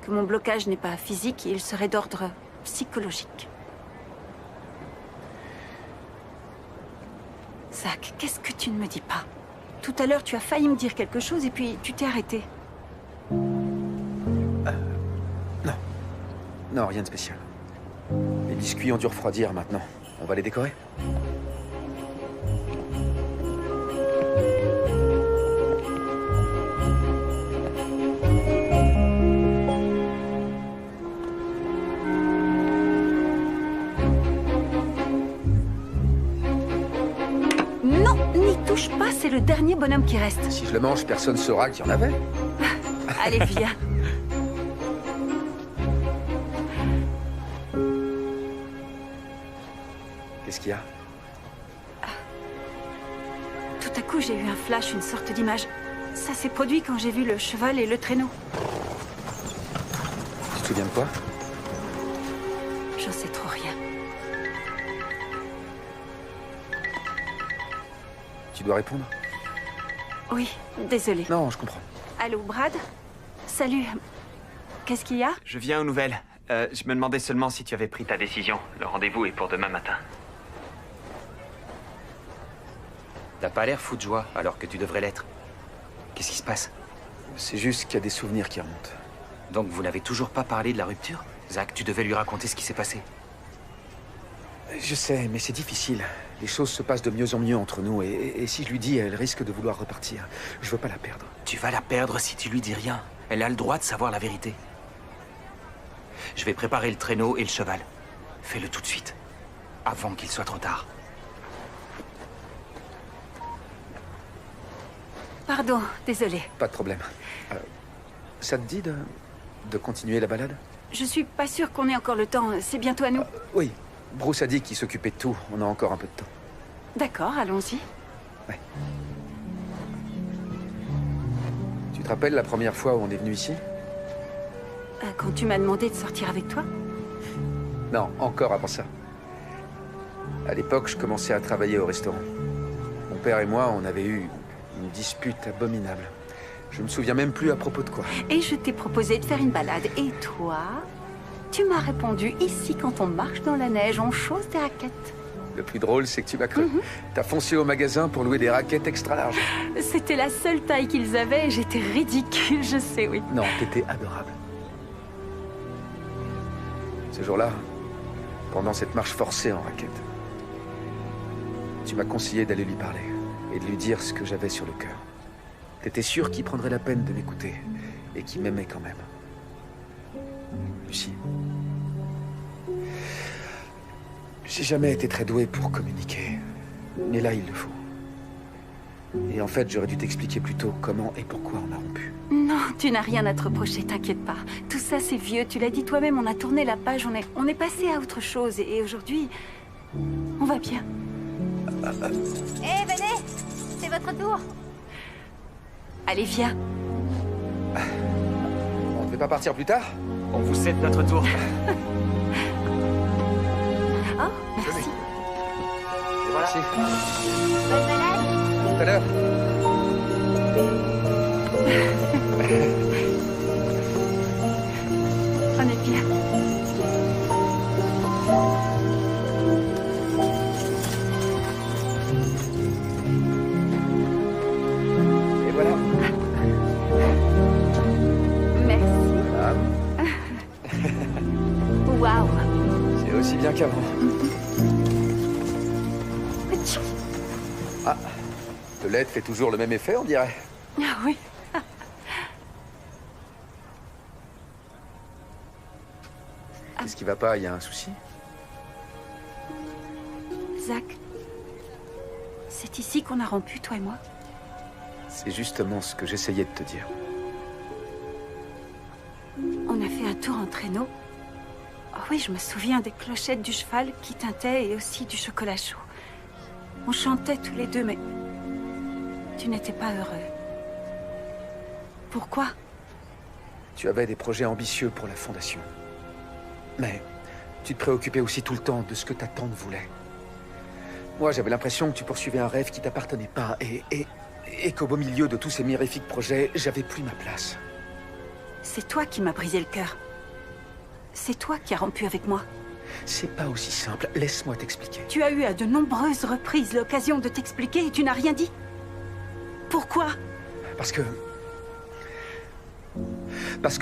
Que mon blocage n'est pas physique, il serait d'ordre psychologique. Zach, qu'est-ce que tu ne me dis pas? Tout à l'heure, tu as failli me dire quelque chose et puis tu t'es arrêté. Non, rien de spécial. Les biscuits ont dû refroidir maintenant. On va les décorer? Non, n'y touche pas, c'est le dernier bonhomme qui reste. Si je le mange, personne saura qu'il y en avait. Allez, viens. Qu'est-ce qu'il y a? Tout à coup, j'ai eu un flash, une sorte d'image. Ça s'est produit quand j'ai vu le cheval et le traîneau. Tu te souviens de quoi? J'en sais trop rien. Tu dois répondre? Oui, désolée. Non, je comprends. Allô, Brad? Salut. Qu'est-ce qu'il y a? Je viens aux nouvelles. Je me demandais seulement si tu avais pris ta décision. Le rendez-vous est pour demain matin. T'as pas l'air fou de joie, alors que tu devrais l'être. Qu'est-ce qui se passe? C'est juste qu'il y a des souvenirs qui remontent. Donc vous n'avez toujours pas parlé de la rupture? Zach, tu devais lui raconter ce qui s'est passé. Je sais, mais c'est difficile. Les choses se passent de mieux en mieux entre nous, et si je lui dis, elle risque de vouloir repartir. Je veux pas la perdre. Tu vas la perdre si tu lui dis rien. Elle a le droit de savoir la vérité. Je vais préparer le traîneau et le cheval. Fais-le tout de suite, avant qu'il soit trop tard. Pardon, désolée. Pas de problème. Ça te dit de continuer la balade? Je suis pas sûre qu'on ait encore le temps. C'est bientôt à nous. Oui. Bruce a dit qu'il s'occupait de tout. On a encore un peu de temps. D'accord, allons-y. Ouais. te rappelles la première fois où on est venu ici? Quand tu m'as demandé de sortir avec toi? Non, encore avant ça. À l'époque, je commençais à travailler au restaurant. Mon père et moi, on avait eu une dispute abominable. Je me souviens même plus à propos de quoi. Et je t'ai proposé de faire une balade. Et toi, tu m'as répondu, ici, quand on marche dans la neige, on chausse des raquettes. Le plus drôle, c'est que tu m'as cru. T'as foncé au magasin pour louer des raquettes extra larges. C'était la seule taille qu'ils avaient et j'étais ridicule, je sais, oui. Non, t'étais adorable. Ce jour-là, pendant cette marche forcée en raquette, tu m'as conseillé d'aller lui parler et de lui dire ce que j'avais sur le cœur. T'étais sûr qu'il prendrait la peine de m'écouter et qu'il m'aimait quand même. Lucie. J'ai jamais été très doué pour communiquer, mais là, il le faut. Et en fait, j'aurais dû t'expliquer plus tôt comment et pourquoi on a rompu. Non, tu n'as rien à te reprocher, t'inquiète pas. Tout ça, c'est vieux, tu l'as dit toi-même, on a tourné la page, on est passé à autre chose. Et aujourd'hui, on va bien. Hé, venez! C'est votre tour! Allez, viens. On ne devait pas partir plus tard? On vous cède notre tour. Oh, merci. Et voilà. Merci. Bonne balade! Tout à l'heure. On est bien. Et voilà. Merci. Waouh. C'est aussi bien qu'avant. Ah, le lait fait toujours le même effet, on dirait. Ah oui. Qu'est-ce qui va pas? Il y a un souci? Zach, c'est ici qu'on a rompu, toi et moi? C'est justement ce que j'essayais de te dire. On a fait un tour en traîneau. Oh oui, je me souviens des clochettes du cheval qui tintaient et aussi du chocolat chaud. On chantait tous les deux, mais tu n'étais pas heureux. Pourquoi? Tu avais des projets ambitieux pour la Fondation. Mais tu te préoccupais aussi tout le temps de ce que ta tante voulait. Moi, j'avais l'impression que tu poursuivais un rêve qui t'appartenait pas et qu'au beau milieu de tous ces mirifiques projets, j'avais plus ma place. C'est toi qui m'as brisé le cœur. C'est toi qui as rompu avec moi. C'est pas aussi simple. Laisse-moi t'expliquer. Tu as eu à de nombreuses reprises l'occasion de t'expliquer et tu n'as rien dit. Pourquoi? Parce que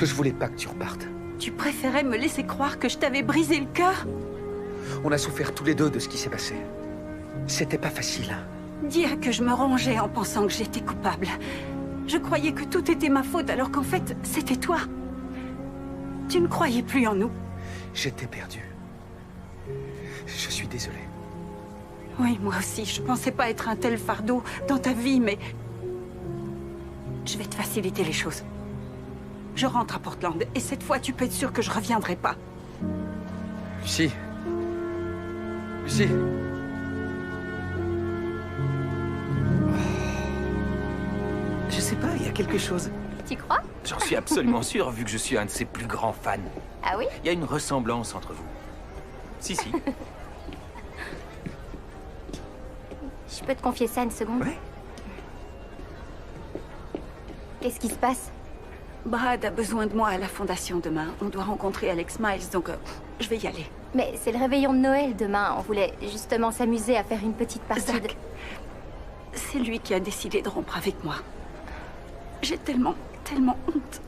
je voulais pas que tu repartes. Tu préférais me laisser croire que je t'avais brisé le cœur? On a souffert tous les deux de ce qui s'est passé. C'était pas facile, hein. Dire que je me rongeais en pensant que j'étais coupable. Je croyais que tout était ma faute alors qu'en fait, c'était toi. Tu ne croyais plus en nous. J'étais perdu. Je suis désolé. Oui, moi aussi. Je pensais pas être un tel fardeau dans ta vie, mais... Je vais te faciliter les choses. Je rentre à Portland, et cette fois, tu peux être sûr que je reviendrai pas. Lucie. Lucie. Je sais pas, il y a quelque chose. Tu crois? J'en suis absolument sûr, vu que je suis un de ses plus grands fans. Ah oui? Il y a une ressemblance entre vous. Si. Je peux te confier ça une seconde? Ouais. Qu'est-ce qui se passe? Brad a besoin de moi à la Fondation demain. On doit rencontrer Alex Miles, donc je vais y aller. Mais c'est le réveillon de Noël demain. On voulait justement s'amuser à faire une petite partie de... Zach, c'est lui qui a décidé de rompre avec moi. J'ai tellement honte.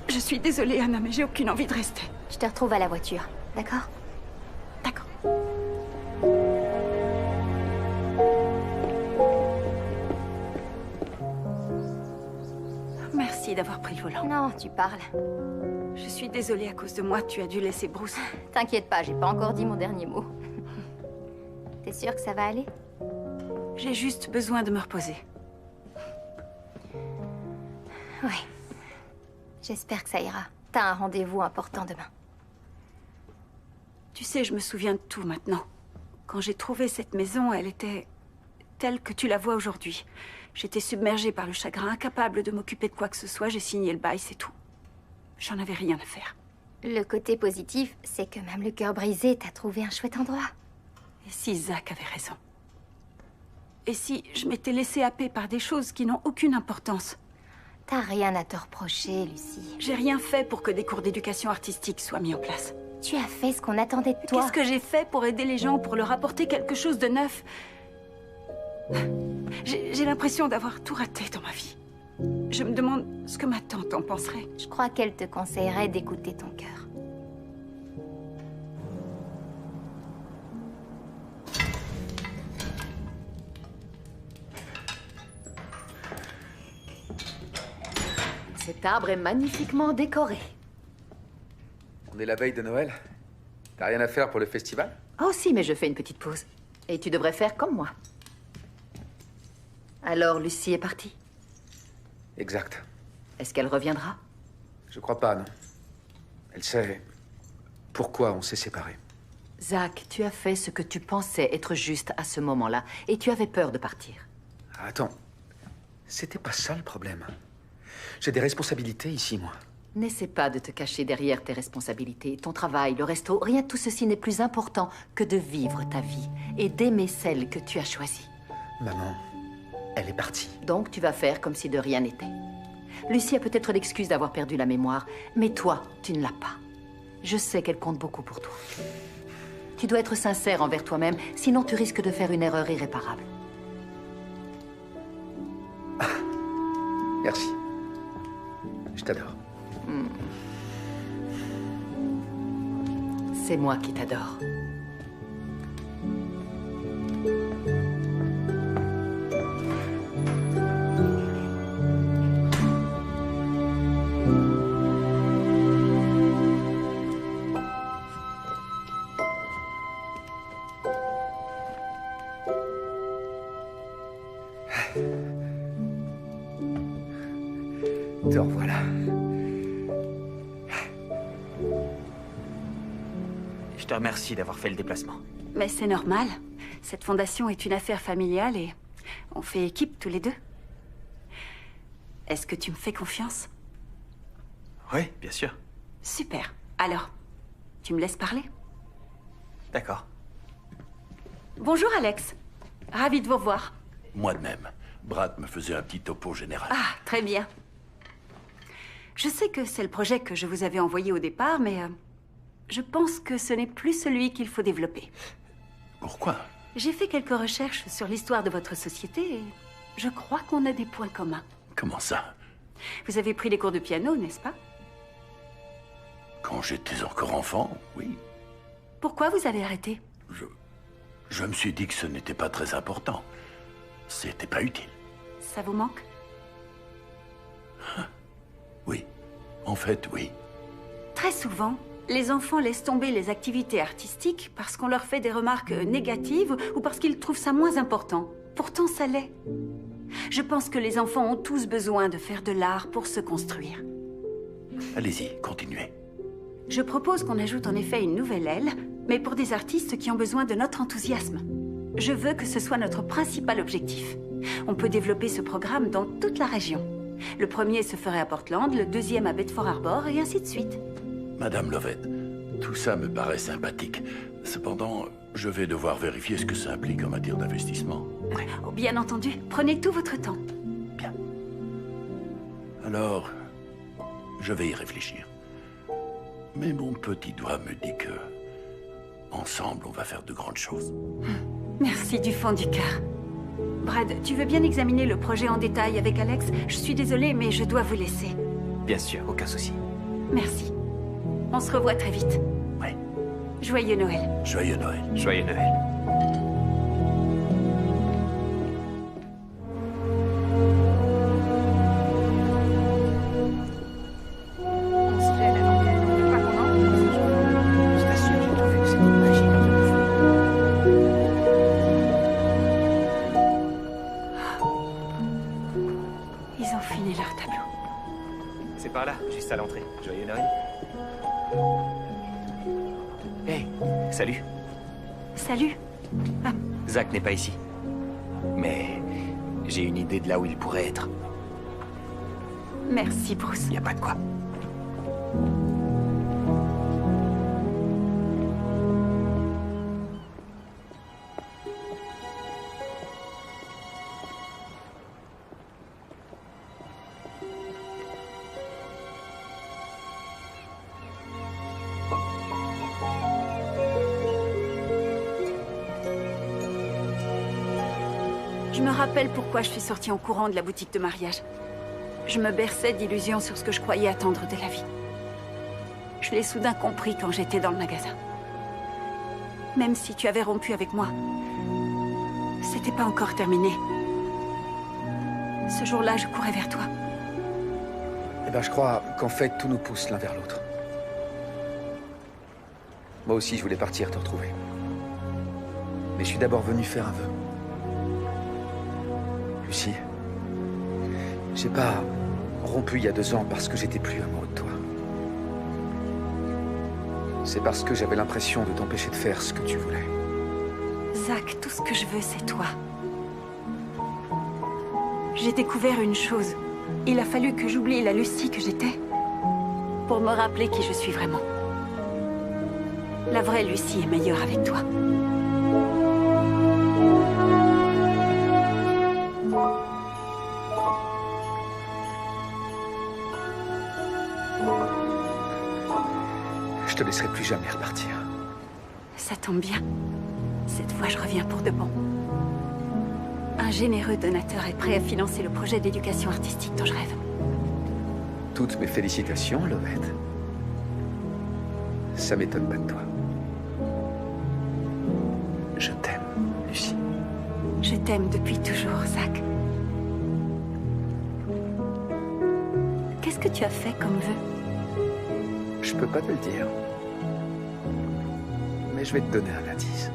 Je suis désolée, Anna, mais j'ai aucune envie de rester. Je te retrouve à la voiture, d'accord? D'accord. Merci d'avoir pris le volant. Non, tu parles. Je suis désolée, à cause de moi, tu as dû laisser Bruce. T'inquiète pas, j'ai pas encore dit mon dernier mot. T'es sûre que ça va aller? J'ai juste besoin de me reposer. Ouais. J'espère que ça ira. T'as un rendez-vous important demain. Tu sais, je me souviens de tout maintenant. Quand j'ai trouvé cette maison, elle était telle que tu la vois aujourd'hui. J'étais submergée par le chagrin, incapable de m'occuper de quoi que ce soit. J'ai signé le bail, c'est tout. J'en avais rien à faire. Le côté positif, c'est que même le cœur brisé, t'as trouvé un chouette endroit. Et si Zach avait raison? Et si je m'étais laissée happer par des choses qui n'ont aucune importance? T'as rien à te reprocher, Lucie. J'ai rien fait pour que des cours d'éducation artistique soient mis en place. Tu as fait ce qu'on attendait de toi. Qu'est-ce que j'ai fait pour aider les gens, pour leur apporter quelque chose de neuf? J'ai l'impression d'avoir tout raté dans ma vie. Je me demande ce que ma tante en penserait. Je crois qu'elle te conseillerait d'écouter ton cœur. Cet arbre est magnifiquement décoré. On est la veille de Noël. T'as rien à faire pour le festival? Oh si, mais je fais une petite pause. Et tu devrais faire comme moi. Alors, Lucie est partie? Exact. Est-ce qu'elle reviendra? Je crois pas, non. Elle sait pourquoi on s'est séparés. Zach, tu as fait ce que tu pensais être juste à ce moment-là, et tu avais peur de partir. Attends, c'était pas ça le problème. J'ai des responsabilités ici, moi. N'essaie pas de te cacher derrière tes responsabilités. Ton travail, le resto, rien de tout ceci n'est plus important que de vivre ta vie et d'aimer celle que tu as choisie. Maman, elle est partie. Donc tu vas faire comme si de rien n'était. Lucie a peut-être l'excuse d'avoir perdu la mémoire, mais toi, tu ne l'as pas. Je sais qu'elle compte beaucoup pour toi. Tu dois être sincère envers toi-même, sinon tu risques de faire une erreur irréparable. Merci. Je t'adore. C'est moi qui t'adore. Te revoilà. Je te remercie d'avoir fait le déplacement. Mais c'est normal. Cette fondation est une affaire familiale et on fait équipe tous les deux. Est-ce que tu me fais confiance? Oui, bien sûr. Super. Alors, tu me laisses parler? D'accord. Bonjour Alex. Ravi de vous revoir. Moi de même. Brad me faisait un petit topo général. Ah, très bien. Je sais que c'est le projet que je vous avais envoyé au départ, mais je pense que ce n'est plus celui qu'il faut développer. Pourquoi? J'ai fait quelques recherches sur l'histoire de votre société et je crois qu'on a des points communs. Comment ça? Vous avez pris des cours de piano, n'est-ce pas? Quand j'étais encore enfant, oui. Pourquoi vous avez arrêté? Je me suis dit que ce n'était pas très important. C'était pas utile. Ça vous manque? Oui. En fait, oui. Très souvent, les enfants laissent tomber les activités artistiques parce qu'on leur fait des remarques négatives ou parce qu'ils trouvent ça moins important. Pourtant, ça l'est. Je pense que les enfants ont tous besoin de faire de l'art pour se construire. Allez-y, continuez. Je propose qu'on ajoute en effet une nouvelle aile, mais pour des artistes qui ont besoin de notre enthousiasme. Je veux que ce soit notre principal objectif. On peut développer ce programme dans toute la région. Le premier se ferait à Portland, le deuxième à Bedford Harbor, et ainsi de suite. Madame Lovett, tout ça me paraît sympathique. Cependant, je vais devoir vérifier ce que ça implique en matière d'investissement. Oh, bien entendu, prenez tout votre temps. Bien. Alors, je vais y réfléchir. Mais mon petit doigt me dit que, ensemble, on va faire de grandes choses. Merci du fond du cœur. Brad, tu veux bien examiner le projet en détail avec Alex? Je suis désolée, mais je dois vous laisser. Bien sûr, aucun souci. Merci. On se revoit très vite. Oui. Joyeux Noël. Joyeux Noël. Joyeux Noël. On se gêne, alors. Tu veux pas qu'on entre? Je t'assure, j'ai trouvé que cette image est un peu Ils ont fini leur tableau. C'est par là, juste à l'entrée. Joyeux Noël. Hey, salut. Salut. Zach n'est pas ici. Mais j'ai une idée de là où il pourrait être. Merci, Bruce. Y a pas de quoi. Je me rappelle pourquoi je suis sortie en courant de la boutique de mariage. Je me berçais d'illusions sur ce que je croyais attendre de la vie. Je l'ai soudain compris quand j'étais dans le magasin. Même si tu avais rompu avec moi, c'était pas encore terminé. Ce jour-là, je courais vers toi. Eh ben, je crois qu'en fait, tout nous pousse l'un vers l'autre. Moi aussi, je voulais partir te retrouver. Mais je suis d'abord venu faire un vœu. Lucie, j'ai pas rompu il y a 2 ans parce que j'étais plus amoureux de toi. C'est parce que j'avais l'impression de t'empêcher de faire ce que tu voulais. Zach, tout ce que je veux, c'est toi. J'ai découvert une chose. Il a fallu que j'oublie la Lucie que j'étais pour me rappeler qui je suis vraiment. La vraie Lucie est meilleure avec toi. Je te laisserai plus jamais repartir. Ça tombe bien. Cette fois, je reviens pour de bon. Un généreux donateur est prêt à financer le projet d'éducation artistique dont je rêve. Toutes mes félicitations, Lovette. Ça m'étonne pas de toi. Je t'aime, Lucie. Je t'aime depuis toujours, Zach. Qu'est-ce que tu as fait comme vœu? Je peux pas te le dire. Mais je vais te donner un indice.